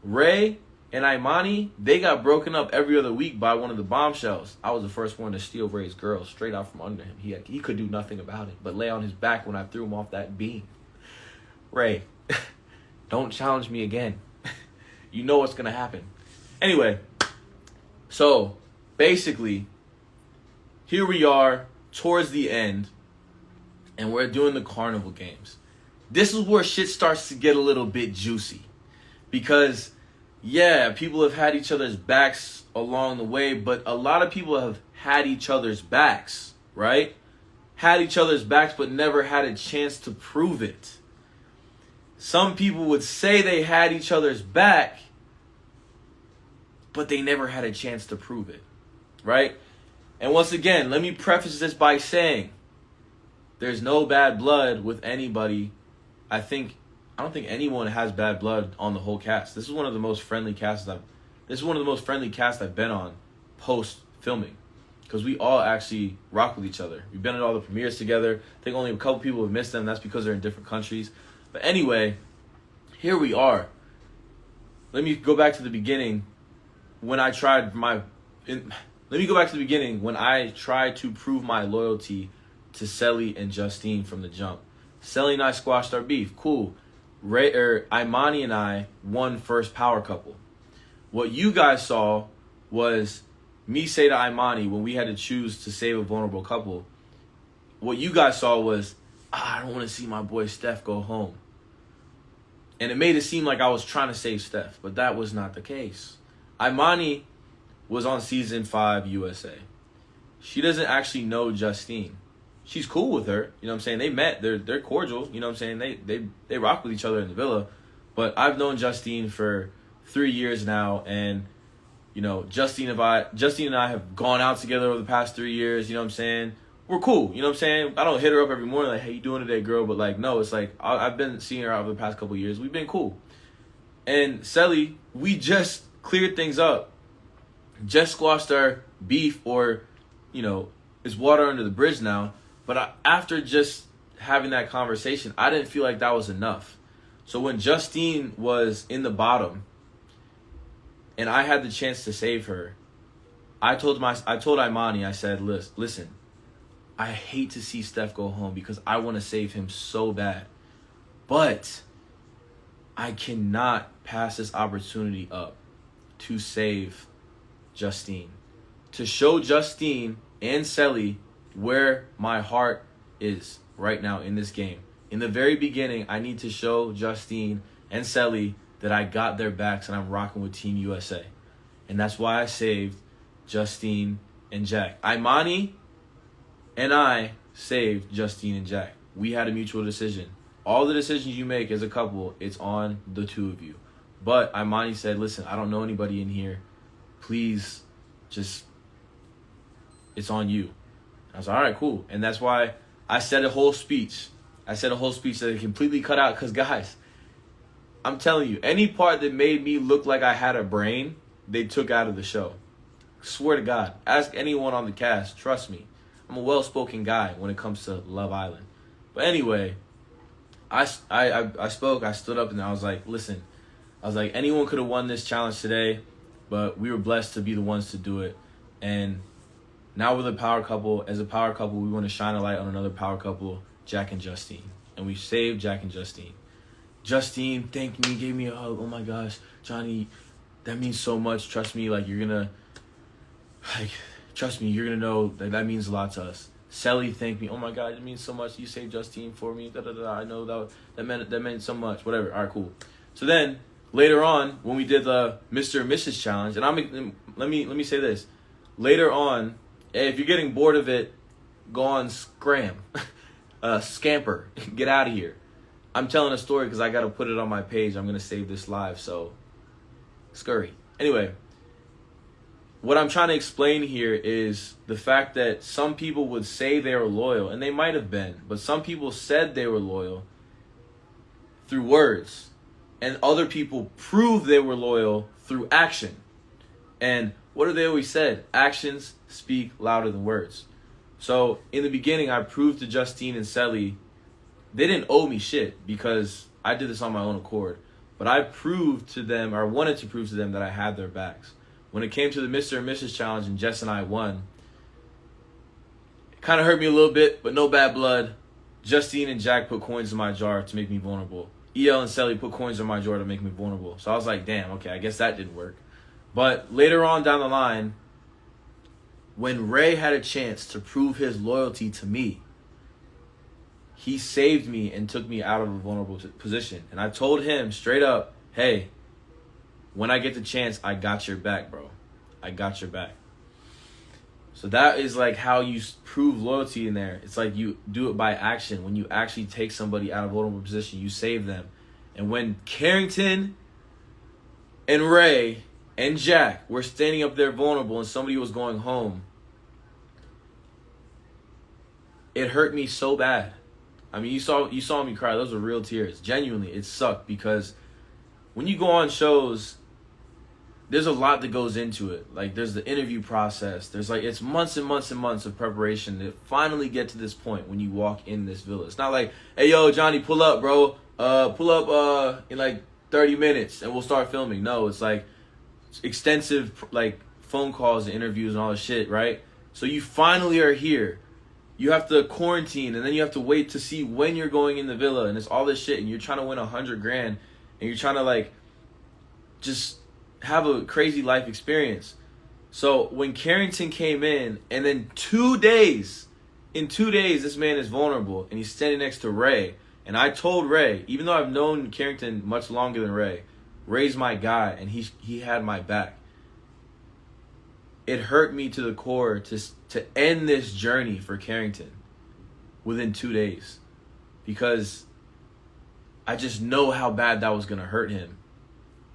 Ray and Imani, they got broken up every other week by one of the bombshells. I was the first one to steal Ray's girl straight out from under him. He could do nothing about it but lay on his back when I threw him off that beam. Ray, don't challenge me again. You know what's going to happen. Anyway, so basically, here we are towards the end, and we're doing the carnival games. This is where shit starts to get a little bit juicy. Because, yeah, people have had each other's backs along the way, but a lot of people have had each other's backs, right? Had each other's backs, but never had a chance to prove it. Some people would say they had each other's back, but they never had a chance to prove it, right? And once again, let me preface this by saying there's no bad blood with anybody. I don't think anyone has bad blood on the whole cast. This is one of the most friendly casts I've been on post filming, because we all actually rock with each other. We've been at all the premieres together. I think only a couple people have missed them. That's because they're in different countries. But anyway, here we are. Let me go back to the beginning when I tried to prove my loyalty to Selly and Justine from the jump. Selly and I squashed our beef. Cool. Imani and I won first power couple. What you guys saw was me say to Imani when we had to choose to save a vulnerable couple. What you guys saw was I don't want to see my boy Steph go home. And it made it seem like I was trying to save Steph, but that was not the case. Imani was on season 5 USA. She doesn't actually know Justine. She's cool with her, you know what I'm saying? They met, they're cordial, you know what I'm saying? They rock with each other in the villa. But I've known Justine for 3 years now, and you know, Justine and I have gone out together over the past 3 years, you know what I'm saying? We're cool, you know what I'm saying? I don't hit her up every morning like, hey, you doing today, girl? But like, no, it's like, I've been seeing her over the past couple of years. We've been cool. And Selly, we just cleared things up. Just squashed our beef, or, you know, it's water under the bridge now. But after just having that conversation, I didn't feel like that was enough. So when Justine was in the bottom and I had the chance to save her, I told Imani, I said, listen, I hate to see Steph go home because I want to save him so bad. But I cannot pass this opportunity up to save Justine. To show Justine and Selly where my heart is right now in this game. In the very beginning, I need to show Justine and Selly that I got their backs and I'm rocking with Team USA. And that's why I saved Justine and Jack. Imani and I saved Justine and Jack. We had a mutual decision. All the decisions you make as a couple, it's on the two of you. But Imani said, listen, I don't know anybody in here. Please, just, it's on you. I was like, all right, cool. And that's why I said a whole speech. that I completely cut out. Because, guys, I'm telling you, any part that made me look like I had a brain, they took out of the show. Swear to God. Ask anyone on the cast. Trust me. I'm a well-spoken guy when it comes to Love Island. But anyway, I spoke. I stood up and I was like, listen. I was like, anyone could have won this challenge today, but we were blessed to be the ones to do it. And now we're the power couple. As a power couple, we want to shine a light on another power couple, Jack and Justine. And we saved Jack and Justine. Justine thanked me, gave me a hug. Oh my gosh, Johnny, that means so much. Trust me, like, you're going to, like, trust me, you're going to know that means a lot to us. Selly thanked me. Oh my God, it means so much. You saved Justine for me. I know that meant so much. Whatever. All right, cool. So then later on, when we did the Mr. and Mrs. challenge, and let me say this. Later on, if you're getting bored of it, go on scamper. Get out of here. I'm telling a story because I got to put it on my page. I'm going to save this live, so scurry. Anyway, what I'm trying to explain here is the fact that some people would say they were loyal, and they might have been, but some people said they were loyal through words, and other people proved they were loyal through action. And what have they always said? Actions speak louder than words. So in the beginning, I proved to Justine and Selly they didn't owe me shit because I did this on my own accord. But I proved to them, or wanted to prove to them, that I had their backs. When it came to the Mr. and Mrs. challenge and Jess and I won, it kind of hurt me a little bit, but no bad blood. Justine and Jack put coins in my jar to make me vulnerable. EL and Selly put coins in my jar to make me vulnerable. So I was like, damn, okay, I guess that didn't work. But later on down the line, when Ray had a chance to prove his loyalty to me, he saved me and took me out of a vulnerable position. And I told him straight up, hey, when I get the chance, I got your back, bro. I got your back. So that is like how you prove loyalty in there. It's like you do it by action. When you actually take somebody out of a vulnerable position, you save them. And when Carrington and Ray and Jack were standing up there vulnerable and somebody was going home, it hurt me so bad. I mean, you saw me cry. Those were real tears. Genuinely, it sucked because when you go on shows, there's a lot that goes into it. Like, there's the interview process. There's like, it's months and months and months of preparation to finally get to this point when you walk in this villa. It's not like, hey, yo, Johnny, pull up, bro. Pull up in like 30 minutes and we'll start filming. No, it's like extensive like phone calls and interviews and all this shit, right? So you finally are here. You have to quarantine, and then you have to wait to see when you're going in the villa, and it's all this shit, and you're trying to win $100,000, and you're trying to like just have a crazy life experience. So when Carrington came in, and then 2 days in 2 days, this man is vulnerable, and he's standing next to Ray. And I told Ray, even though I've known Carrington much longer than Ray, Ray's my guy, and he had my back. It hurt me to the core to end this journey for Carrington within 2 days, because I just know how bad that was going to hurt him.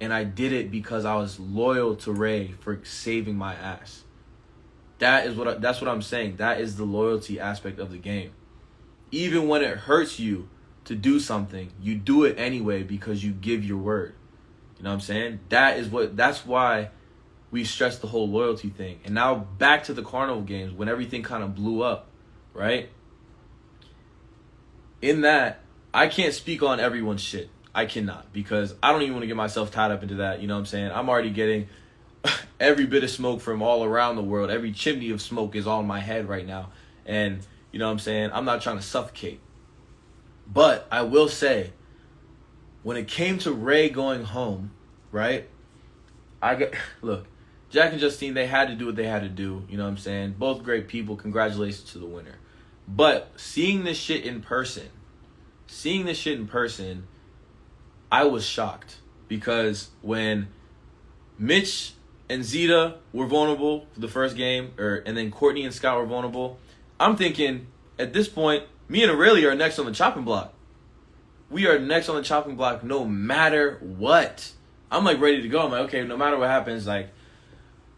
And I did it because I was loyal to Ray for saving my ass. That's what I'm saying. That is the loyalty aspect of the game. Even when it hurts you to do something, you do it anyway because you give your word. You know what I'm saying? That's why we stress the whole loyalty thing. And now back to the Carnival games when everything kind of blew up, right? In that, I can't speak on everyone's shit. I cannot, because I don't even want to get myself tied up into that. You know what I'm saying? I'm already getting every bit of smoke from all around the world. Every chimney of smoke is on my head right now. And, you know what I'm saying? I'm not trying to suffocate. But I will say, when it came to Ray going home, right? Look, Jack and Justine, they had to do what they had to do. You know what I'm saying? Both great people. Congratulations to the winner. But seeing this shit in person, I was shocked, because when Mitch and Zeta were vulnerable for the first game, and then Courtney and Scott were vulnerable, I'm thinking, at this point, me and Aurelia are next on the chopping block. We are next on the chopping block no matter what. I'm like ready to go. I'm like, okay, no matter what happens, like,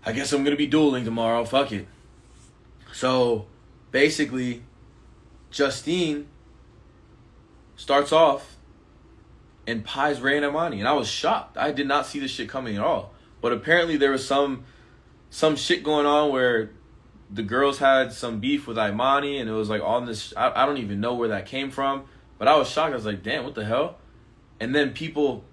I guess I'm going to be dueling tomorrow. Fuck it. So, basically, Justine starts off and pies Ray and Imani. And I was shocked. I did not see this shit coming at all. But apparently there was some shit going on where the girls had some beef with Imani, and it was like on this, I don't even know where that came from. But I was shocked. I was like, damn, what the hell? And then people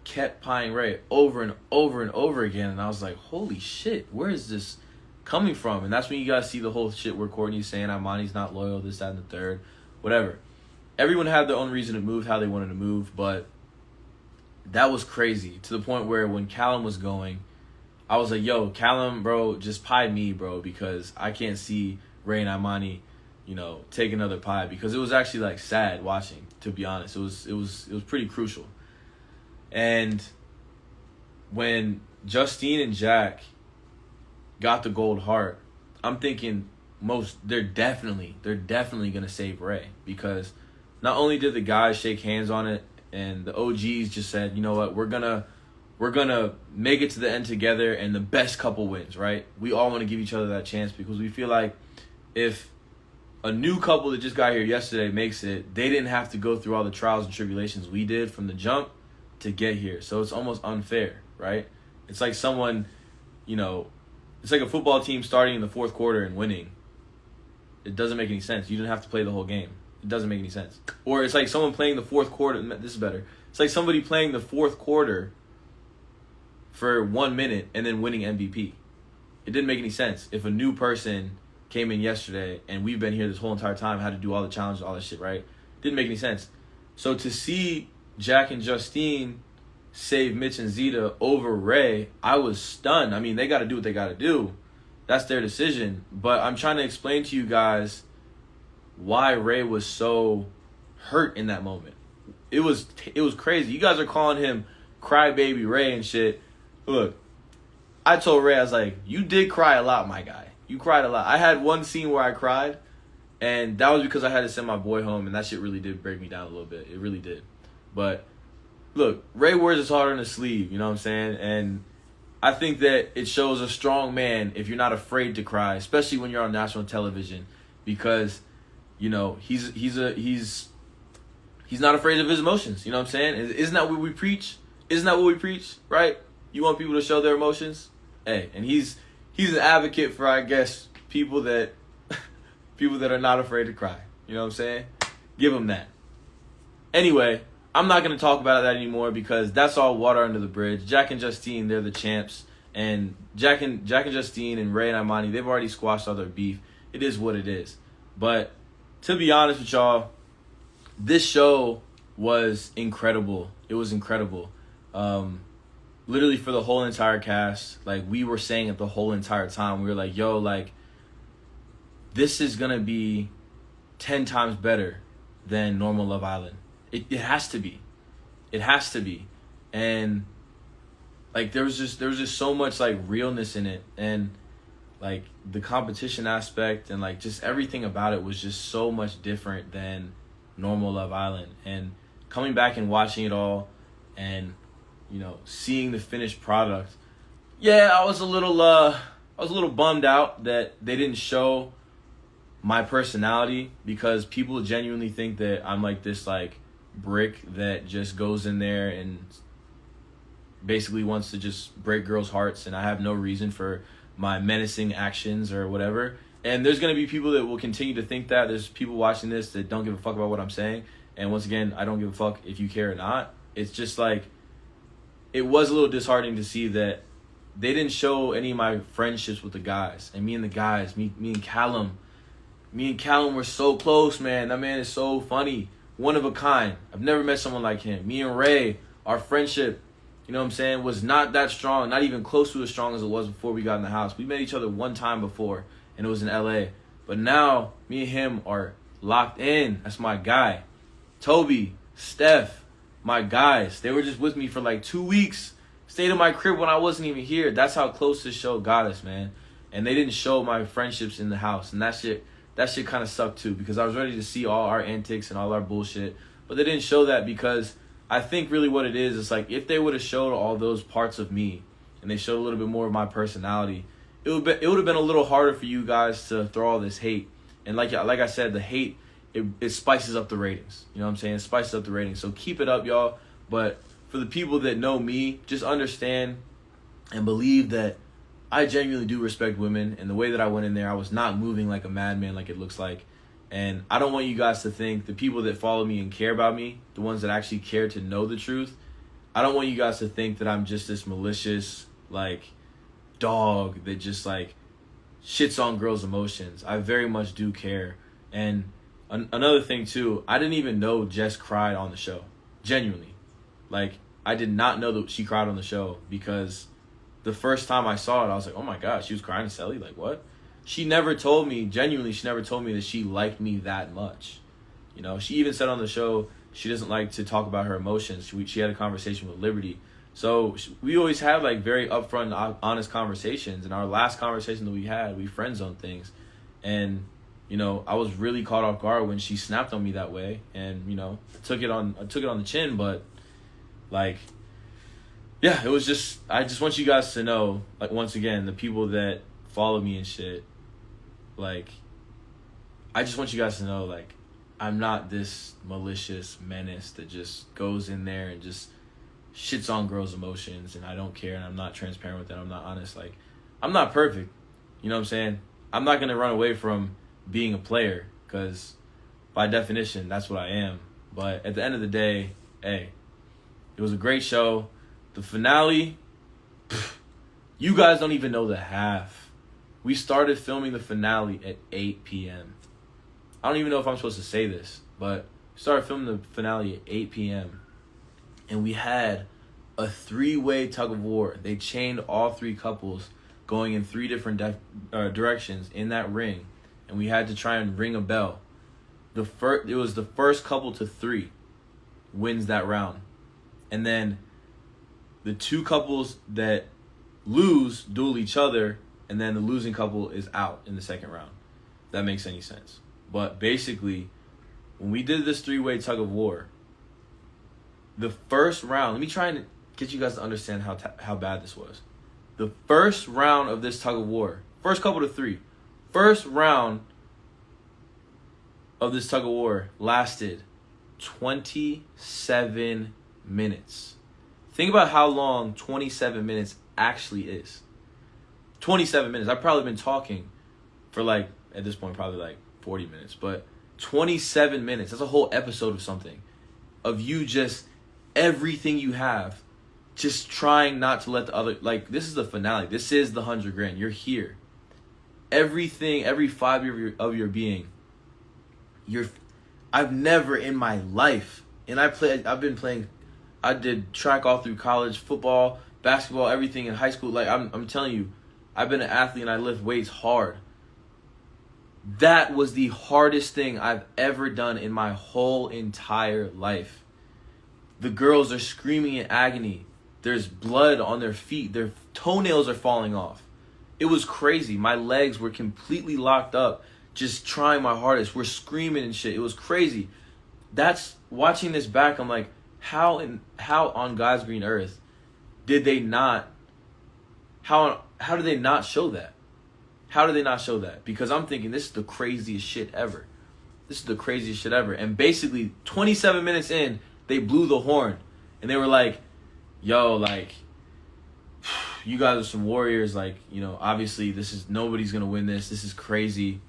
kept pieing Ray over and over and over again. And I was like, holy shit, where is this coming from? And that's when you guys see the whole shit where Courtney's saying Imani's not loyal, this, that, and the third. Whatever. Everyone had their own reason to move, how they wanted to move. But that was crazy, to the point where when Callum was going, I was like, yo, Callum, bro, just pie me, bro, because I can't see Ray and Imani, you know, take another pie, because it was actually like sad watching, to be honest. It was pretty crucial. And when Justine and Jack got the gold heart, I'm thinking they're definitely gonna save Ray, because not only did the guys shake hands on it, and the OGs just said, you know what, we're gonna make it to the end together, and the best couple wins, right? We all want to give each other that chance, because we feel like if a new couple that just got here yesterday makes it, they didn't have to go through all the trials and tribulations we did from the jump to get here. So it's almost unfair, right? It's like someone, you know, it's like a football team starting in the fourth quarter and winning. It doesn't make any sense. You didn't have to play the whole game. It doesn't make any sense. Or it's like someone playing the fourth quarter. This is better. It's like somebody playing the fourth quarter for 1 minute and then winning MVP. It didn't make any sense. If a new person came in yesterday and we've been here this whole entire time, had to do all the challenges, all that shit, right? Didn't make any sense. So to see Jack and Justine save Mitch and Zeta over Ray, I was stunned. I mean, they got to do what they got to do. That's their decision. But I'm trying to explain to you guys why Ray was so hurt in that moment. It was crazy. You guys are calling him Crybaby Ray and shit. Look, I told Ray, I was like, you did cry a lot, my guy. You cried a lot. I had one scene where I cried, and that was because I had to send my boy home, and that shit really did break me down a little bit. It really did. But look, Ray wears his heart on his sleeve, you know what I'm saying? And I think that it shows a strong man if you're not afraid to cry, especially when you're on national television, because, you know, he's not afraid of his emotions, you know what I'm saying? Isn't that what we preach? Isn't that what we preach, right? You want people to show their emotions? Hey, and he's an advocate for, I guess, people that are not afraid to cry. You know what I'm saying? Give him that. Anyway, I'm not going to talk about that anymore, because that's all water under the bridge. Jack and Justine, they're the champs. And Jack and Justine and Ray and Imani, they've already squashed all their beef. It is what it is. But to be honest with y'all, this show was incredible. It was incredible. Literally for the whole entire cast, like, we were saying it the whole entire time. We were like, yo, like, this is going to be 10 times better than normal Love Island. It has to be. It has to be. And like there was just so much like realness in it, and like the competition aspect and like just everything about it was just so much different than normal Love Island. And coming back and watching it all and, you know, seeing the finished product, yeah, I was a little bummed out that they didn't show my personality, because people genuinely think that I'm like this like brick that just goes in there and basically wants to just break girls' hearts, and I have no reason for my menacing actions or whatever. And there's going to be people that will continue to think that. There's people watching this that don't give a fuck about what I'm saying. And once again, I don't give a fuck if you care or not. It's just like, it was a little disheartening to see that they didn't show any of my friendships with the guys. And me and the guys, me and Callum were so close, man. That man is so funny. One of a kind. I've never met someone like him. Me and Ray, our friendship, you know what I'm saying, was not that strong, not even close to as strong as it was before we got in the house. We met each other one time before, and it was in LA. But now, me and him are locked in. That's my guy. Toby, Steph, my guys. They were just with me for like 2 weeks. Stayed in my crib when I wasn't even here. That's how close this show got us, man. And they didn't show my friendships in the house. And that shit kind of sucked too, because I was ready to see all our antics and all our bullshit. But they didn't show that, because I think really what it is like, if they would have showed all those parts of me and they showed a little bit more of my personality, it would have been a little harder for you guys to throw all this hate. And like I said, the hate, it spices up the ratings. You know what I'm saying? It spices up the ratings. So keep it up, y'all. But for the people that know me, just understand and believe that I genuinely do respect women. And the way that I went in there, I was not moving like a madman like it looks like. And I don't want you guys to think, the people that follow me and care about me, the ones that actually care to know the truth, I don't want you guys to think that I'm just this malicious, like, dog that just, like, shits on girls' emotions. I very much do care. And another thing, too, I didn't even know Jess cried on the show. Genuinely. Like, I did not know that she cried on the show, because the first time I saw it, I was like, oh my God, she was crying to Sally? Like, what? She never told me, genuinely, she never told me that she liked me that much. You know, she even said on the show she doesn't like to talk about her emotions. She had a conversation with Liberty. So we always have, like, very upfront, honest conversations. And our last conversation that we had, we friend zoned things. And, you know, I was really caught off guard when she snapped on me that way. And, you know, I took it on the chin. But, like, yeah, it was just, I just want you guys to know, like, once again, the people that follow me and shit, like, I just want you guys to know, like, I'm not this malicious menace that just goes in there and just shits on girls' emotions, and I don't care, and I'm not transparent with that. I'm not honest. Like, I'm not perfect. You know what I'm saying? I'm not going to run away from being a player, because by definition, that's what I am. But at the end of the day, hey, it was a great show. The finale, you guys don't even know the half. We started filming the finale at 8 p.m. I don't even know if I'm supposed to say this, but we started filming the finale at 8 p.m. And we had a 3-way tug of war. They chained all 3 couples going in 3 different directions in that ring. And we had to try and ring a bell. It was the first couple to 3 wins that round. And then the 2 couples that lose duel each other, and then the losing couple is out in the second round. If that makes any sense. But basically, when we did this 3-way tug of war, the first round, let me try and get you guys to understand how bad this was. The first round of this tug of war, first couple to 3, first round of this tug of war lasted 27 minutes. Think about how long 27 minutes actually is. 27 minutes. I've probably been talking for, like, at this point, probably like 40 minutes. But 27 minutes. That's a whole episode of something. Of you just, everything you have, just trying not to let the other, like, this is the finale. This is the 100 grand. You're here. Everything, every fiber of your being. I've never in my life, and I've been playing, I did track all through college, football, basketball, everything in high school. Like, I'm telling you, I've been an athlete and I lift weights hard. That was the hardest thing I've ever done in my whole entire life. The girls are screaming in agony. There's blood on their feet. Their toenails are falling off. It was crazy. My legs were completely locked up, just trying my hardest. We're screaming and shit. It was crazy. That's watching this back. I'm like, how on God's green earth did they not? How did they not show that? How did they not show that? Because I'm thinking this is the craziest shit ever. This is the craziest shit ever. And basically, 27 minutes in, they blew the horn. And they were like, yo, like, you guys are some warriors. Like, you know, obviously, nobody's going to win this. This is crazy.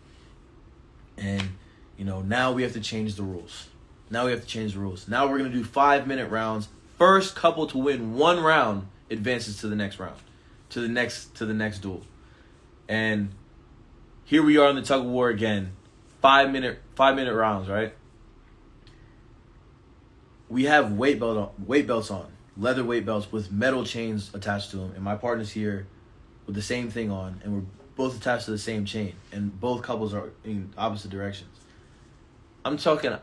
And, you know, now we have to change the rules. Now we're going to do 5-minute rounds. First couple to win one round advances to the next round. To the next duel. And here we are in the tug of war again. 5-minute rounds, right? We have weight belts on, leather weight belts with metal chains attached to them, and my partner's here with the same thing on, and we're both attached to the same chain, and both couples are in opposite directions. I'm talking,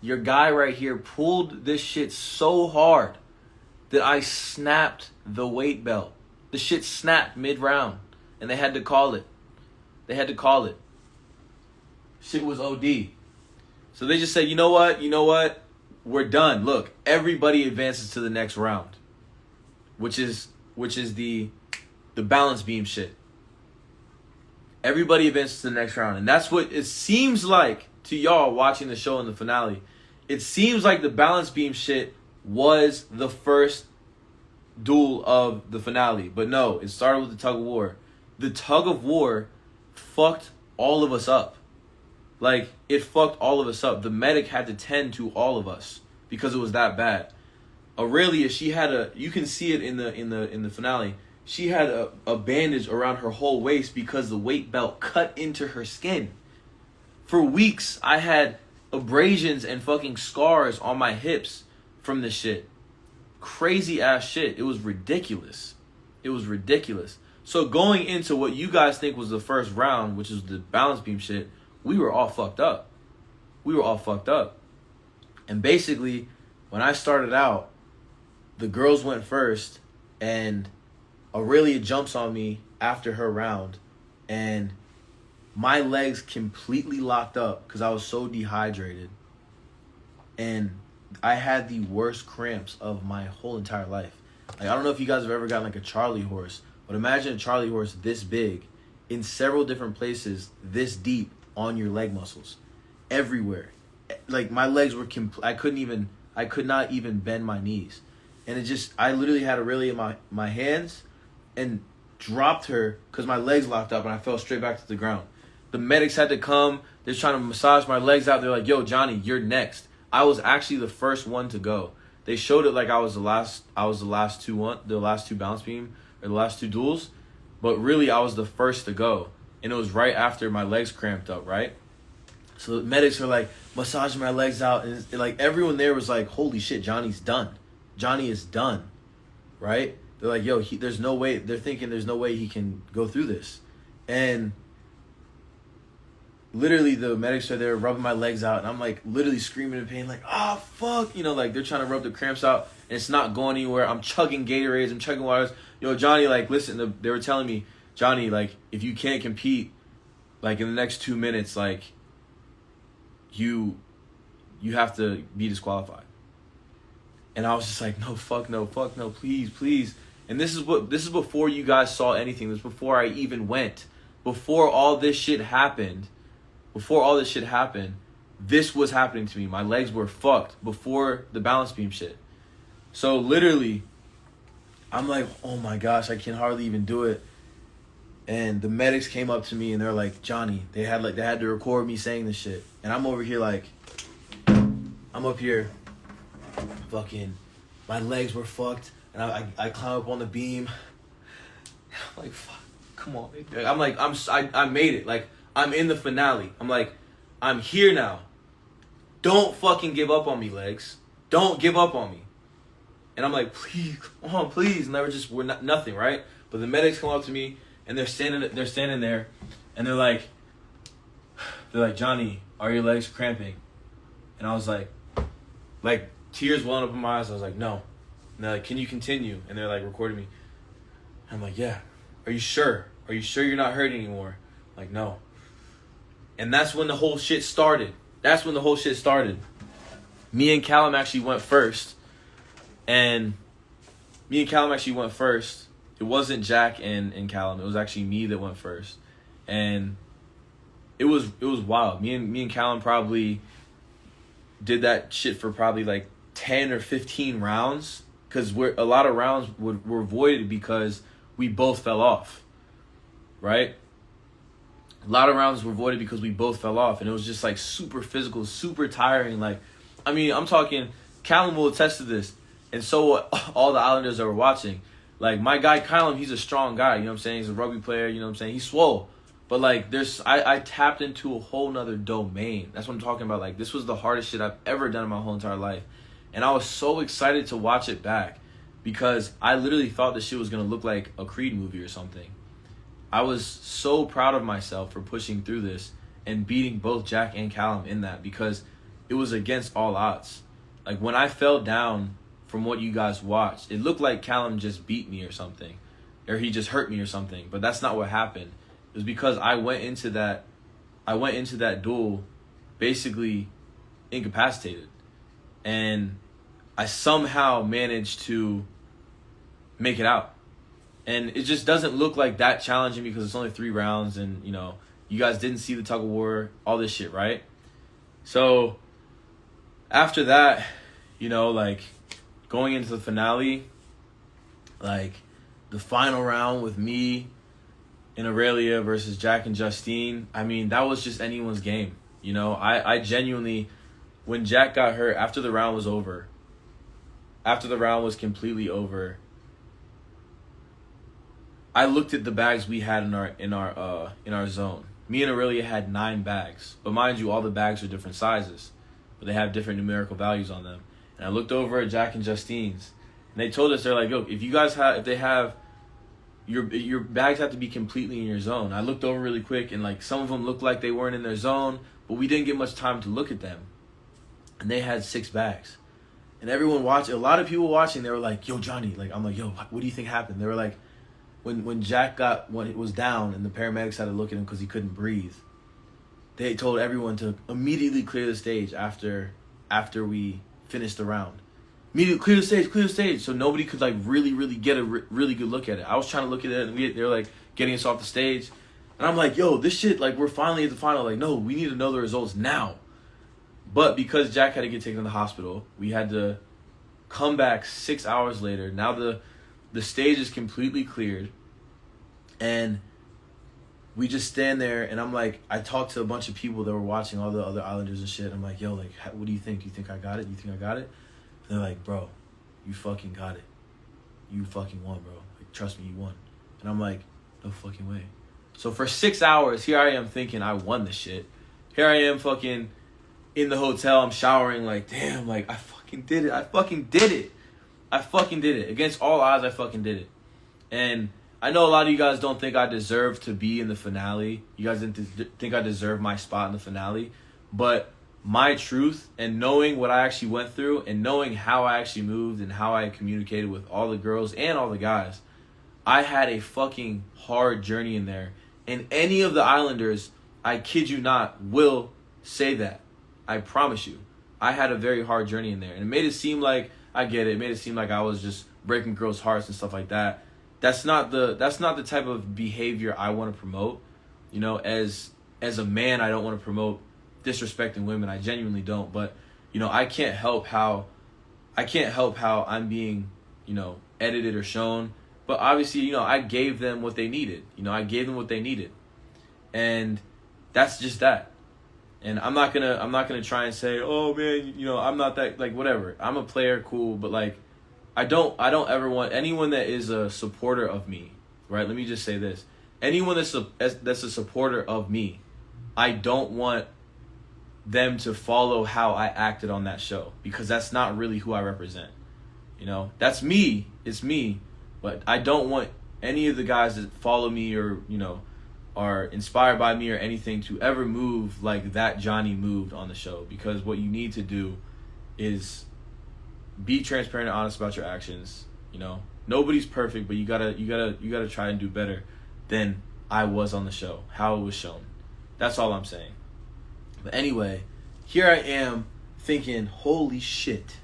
your guy right here pulled this shit so hard that I snapped the weight belt. The shit snapped mid-round. And they had to call it. Shit was OD. So they just said, you know what? We're done. Look, everybody advances to the next round. Which is the balance beam shit. Everybody advances to the next round. And that's what it seems like to y'all watching the show in the finale. It seems like the balance beam shit was the first duel of the finale. But no, it started with the tug of war. The tug of war fucked all of us up. Like, it fucked all of us up. The medic had to tend to all of us because it was that bad. Aurelia, she had you can see it in the finale. She had a bandage around her whole waist because the weight belt cut into her skin. For weeks, I had abrasions and fucking scars on my hips from this shit. Crazy ass shit. It was ridiculous. So going into what you guys think was the first round, which is the balance beam shit, we were all fucked up. And basically, when I started out, the girls went first, and Aurelia jumps on me after her round, and my legs completely locked up because I was so dehydrated. And I had the worst cramps of my whole entire life. Like, I don't know if you guys have ever gotten like a Charlie horse, but imagine a Charlie horse this big, in several different places, this deep on your leg muscles, everywhere. Like, my legs were I could not even bend my knees, and I literally had Aurelia in my hands, and dropped her because my legs locked up, and I fell straight back to the ground. The medics had to come. They're trying to massage my legs out. They're like, "Yo, Johnny, you're next." I was actually the first one to go. They showed it like I was the last two balance beam, or the last two duels, but really I was the first to go, and it was right after my legs cramped up, right? So the medics were like massaging my legs out, and like everyone there was like, "Holy shit, Johnny's done. Johnny is done," right? They're like, "Yo, there's no way." They're thinking there's no way he can go through this, and literally the medics are there rubbing my legs out, and I'm like literally screaming in pain, like, "Oh fuck," like they're trying to rub the cramps out, and it's not going anywhere. I'm chugging Gatorades, I'm chugging waters. Yo, Johnny, like, listen, they were telling me, Johnny, like, if you can't compete, like, in the next 2 minutes, like, you have to be disqualified. And I was just like, no, please. And this is before you guys saw anything. This is before I even went. Before all this shit happened, this was happening to me. My legs were fucked before the balance beam shit. So literally, I'm like, oh my gosh, I can hardly even do it. And the medics came up to me and they're like, Johnny, they had to record me saying this shit. And I'm over here like, fucking, my legs were fucked. And I climb up on the beam. I'm like, fuck, come on. I'm like, I made it. Like, I'm in the finale. I'm like, I'm here now. Don't fucking give up on me, legs. Don't give up on me. And I'm like, please, come on, please. And we're nothing, right? But the medics come up to me and they're standing there and they're like, they're like, Johnny, are your legs cramping? And I was like tears welling up in my eyes. I was like, no. And they're like, can you continue? And they're like recording me. I'm like, yeah. Are you sure? Are you sure you're not hurting anymore? I'm like, no. And that's when the whole shit started. Me and Callum actually went first. It wasn't Jack and Callum. It was actually me that went first. And it was wild. Me and Callum probably did that shit for probably like 10 or 15 rounds, because a lot of rounds were voided because we both fell off, right? A lot of rounds were voided because we both fell off, and it was just like super physical, super tiring. Like, I mean, I'm talking, Callum will attest to this, and so will all the Islanders that were watching. Like, my guy Callum, he's a strong guy, you know what I'm saying? He's a rugby player, you know what I'm saying? He's swole. But, like, I tapped into a whole nother domain. That's what I'm talking about. Like, this was the hardest shit I've ever done in my whole entire life. And I was so excited to watch it back because I literally thought this shit was going to look like a Creed movie or something. I was so proud of myself for pushing through this and beating both Jack and Callum in that, because it was against all odds. Like, when I fell down from what you guys watched, it looked like Callum just beat me or something, or he just hurt me or something. But that's not what happened. It was because I went into that duel basically incapacitated, and I somehow managed to make it out. And it just doesn't look like that challenging because it's only 3 rounds, and you know, you guys didn't see the tug of war, all this shit, right? So after that, you know, like, going into the finale, like the final round with me and Aurelia versus Jack and Justine, I mean, that was just anyone's game. You know, I genuinely, when Jack got hurt, after the round was completely over, I looked at the bags we had in our zone. Me and Aurelia had 9 bags, but mind you, all the bags are different sizes, but they have different numerical values on them. And I looked over at Jack and Justine's, and they told us, they're like, yo, your bags have to be completely in your zone. I looked over really quick, and like some of them looked like they weren't in their zone, but we didn't get much time to look at them. And they had 6 bags. And everyone watching, a lot of people watching, they were like, yo, Johnny, like, I'm like, yo, what do you think happened? They were like, when Jack when it was down and the paramedics had to look at him because he couldn't breathe, they told everyone to immediately clear the stage after we finished the round. Immediately clear the stage, so nobody could like really get a really good look at it. I was trying to look at it, and they were like getting us off the stage, and I'm like, yo, this shit, like, we're finally at the final. Like, no, we need to know the results now. But because Jack had to get taken to the hospital, we had to come back 6 hours later. Now the stage is completely cleared, and we just stand there, and I'm like, I talked to a bunch of people that were watching, all the other Islanders and shit. I'm like, yo, like, what do you think? Do you think I got it? You think I got it? And they're like, bro, you fucking got it. You fucking won, bro. Like, trust me, you won. And I'm like, no fucking way. So for 6 hours, here I am thinking I won this shit. Here I am fucking in the hotel, I'm showering, like, damn, like, I fucking did it. I fucking did it. Against all odds, I fucking did it. And I know a lot of you guys don't think I deserve to be in the finale. You guys didn't think I deserve my spot in the finale. But my truth, and knowing what I actually went through, and knowing how I actually moved and how I communicated with all the girls and all the guys, I had a fucking hard journey in there. And any of the Islanders, I kid you not, will say that. I promise you. I had a very hard journey in there. And it made it seem like, I get it, it made it seem like I was just breaking girls' hearts and stuff like that. That's not the type of behavior I want to promote. You know, as a man, I don't want to promote disrespecting women. I genuinely don't. But, you know, I can't help how I'm being, you know, edited or shown. But obviously, you know, I gave them what they needed. And that's just that. And I'm not gonna try and say, oh man, you know, I'm not that, like, whatever. I'm a player, cool, but like, I don't ever want anyone that is a supporter of me, right? Let me just say this: anyone that's a supporter of me, I don't want them to follow how I acted on that show, because that's not really who I represent. You know, that's me. It's me. But I don't want any of the guys that follow me or, you know, are inspired by me or anything to ever move like that Johnny moved on the show, because what you need to do is be transparent and honest about your actions. You know, nobody's perfect, but you gotta try and do better than I was on the show, how it was shown. That's all I'm saying. But anyway, here I am thinking, holy shit,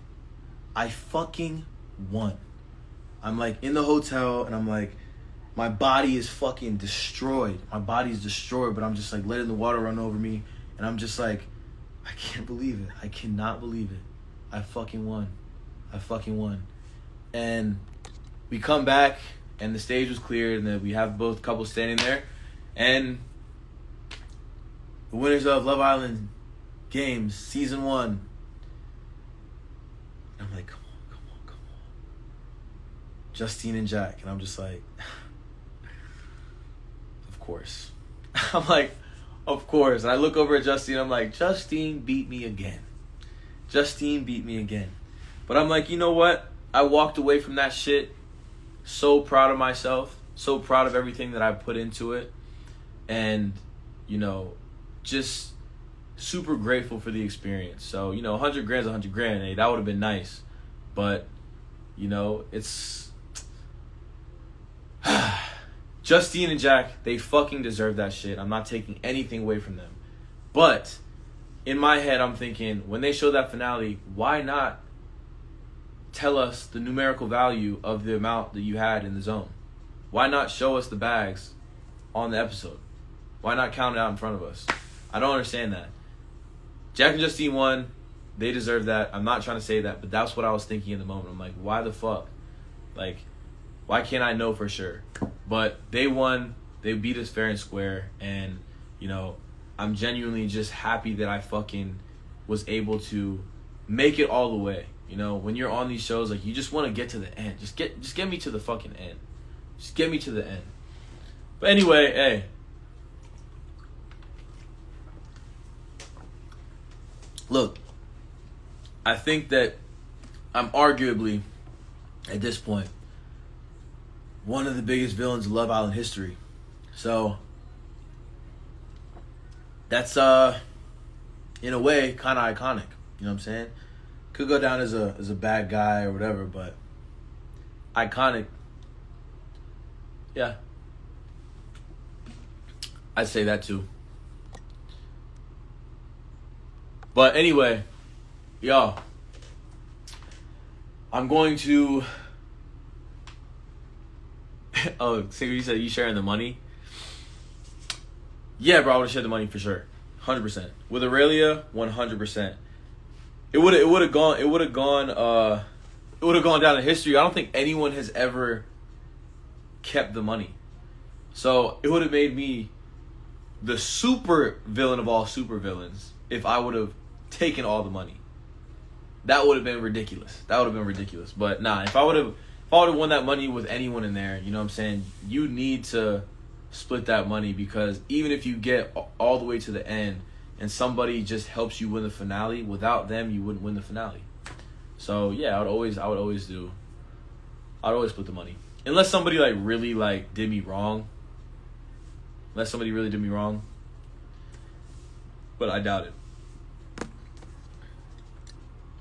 I fucking won. I'm like in the hotel and I'm like, my body is fucking destroyed. My body's destroyed, but I'm just like letting the water run over me. And I'm just like, I can't believe it. I cannot believe it. I fucking won. And we come back and the stage was cleared and then we have both couples standing there. And the winners of Love Island Games, Season 1. I'm like, come on. Justine and Jack. And I'm just like, of course. I'm like, of course. And I look over at Justine. I'm like, Justine beat me again. But I'm like, you know what? I walked away from that shit so proud of myself. So proud of everything that I put into it. And, you know, just super grateful for the experience. So, you know, 100 grand's 100 grand. Hey, that would have been nice. But, you know, it's... Justine and Jack, they fucking deserve that shit. I'm not taking anything away from them. But in my head, I'm thinking, when they show that finale, why not tell us the numerical value of the amount that you had in the zone? Why not show us the bags on the episode? Why not count it out in front of us? I don't understand that. Jack and Justine won. They deserve that. I'm not trying to say that, but that's what I was thinking in the moment. I'm like, why the fuck? Like, why can't I know for sure? But they won. They beat us fair and square. And, you know, I'm genuinely just happy that I fucking was able to make it all the way. You know, when you're on these shows, like, you just want to get to the end. Just get me to the fucking end. Just get me to the end. But anyway, hey. Look, I think that I'm arguably, at this point, one of the biggest villains of Love Island history. So, that's, in a way, kind of iconic. You know what I'm saying? Could go down as a bad guy or whatever, but iconic. Yeah. I'd say that too. But anyway, y'all, I'm going to... Oh, so you said you sharing the money? Yeah, bro, I would have shared the money for sure. 100%. With Aurelia, 100%. It would have gone down in history. I don't think anyone has ever kept the money. So it would have made me the super villain of all super villains if I would have taken all the money. That would have been ridiculous. But nah, if I would have won that money with anyone in there, you know what I'm saying? You need to split that money, because even if you get all the way to the end and somebody just helps you win the finale, without them you wouldn't win the finale. So yeah, I would always split the money. Unless somebody really did me wrong. But I doubt it.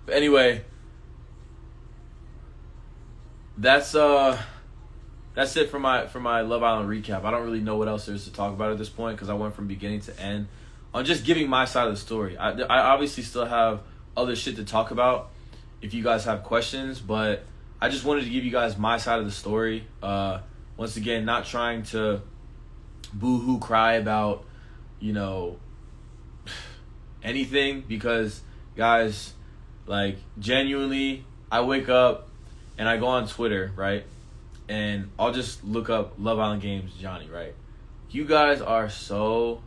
But anyway, that's it for my Love Island recap. I don't really know what else there is to talk about at this point, because I went from beginning to end. I'm just giving my side of the story. I obviously still have other shit to talk about if you guys have questions, but I just wanted to give you guys my side of the story. Once again, not trying to boo-hoo cry about, you know, anything, because, guys, genuinely, I wake up and I go on Twitter, right? And I'll just look up Love Island Games Johnny, right? You guys are so...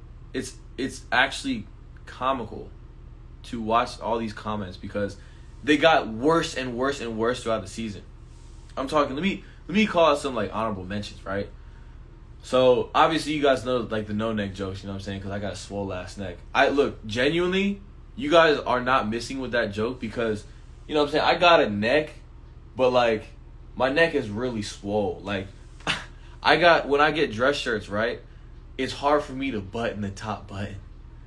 It's actually comical to watch all these comments, because they got worse and worse and worse throughout the season. I'm talking... Let me call out some, honorable mentions, right? So, obviously, you guys know, the no-neck jokes, you know what I'm saying? Because I got a swole-ass neck. Look, genuinely, you guys are not missing with that joke, because, you know what I'm saying? I got a neck, but, my neck is really swole. When I get dress shirts, right? it's hard for me to button the top button.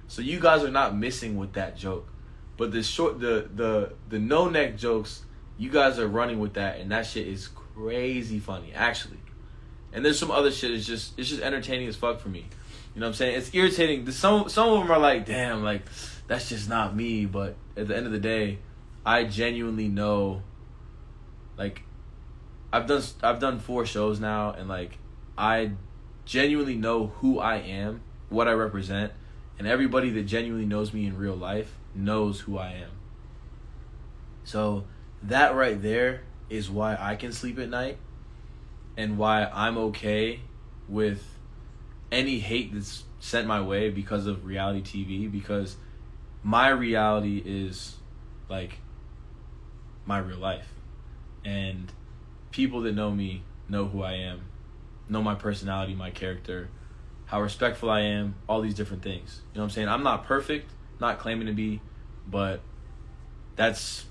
So you guys are not missing with that joke. But the no neck jokes, you guys are running with that, and that shit is crazy funny, actually. And there's some other shit. It's just entertaining as fuck for me. You know what I'm saying? It's irritating. Some of them are like, damn, like that's just not me. But at the end of the day, I genuinely know. Like, I've done 4 shows now, and like I genuinely know who I am, what I represent, and everybody that genuinely knows me in real life knows who I am. So that right there is why I can sleep at night, and why I'm okay with any hate that's sent my way because of reality TV, because my reality is like my real life. And people that know me know who I am, know my personality, my character, how respectful I am, all these different things. You know what I'm saying? I'm not perfect, not claiming to be, but that's...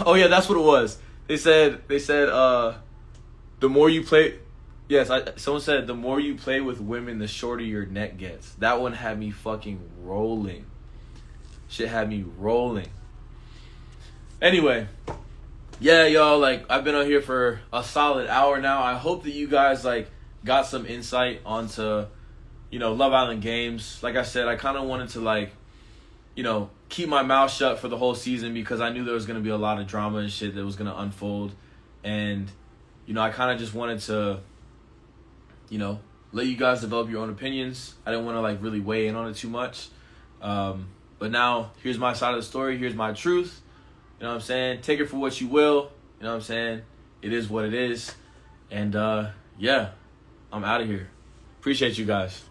Oh yeah, that's what it was. They said the more you play... Yes, someone said the more you play with women, the shorter your neck gets. That one had me fucking rolling. Shit had me rolling. Anyway, yeah, y'all, like, I've been on here for a solid hour now. I hope that you guys, like, got some insight onto, you know, Love Island Games. Like I said, I kind of wanted to, like, you know, keep my mouth shut for the whole season because I knew there was going to be a lot of drama and shit that was going to unfold. And, you know, I kind of just wanted to, you know, let you guys develop your own opinions. I didn't want to, like, really weigh in on it too much. But now, here's my side of the story. Here's my truth. You know what I'm saying? Take it for what you will. You know what I'm saying? It is what it is. And, yeah, I'm out of here. Appreciate you guys.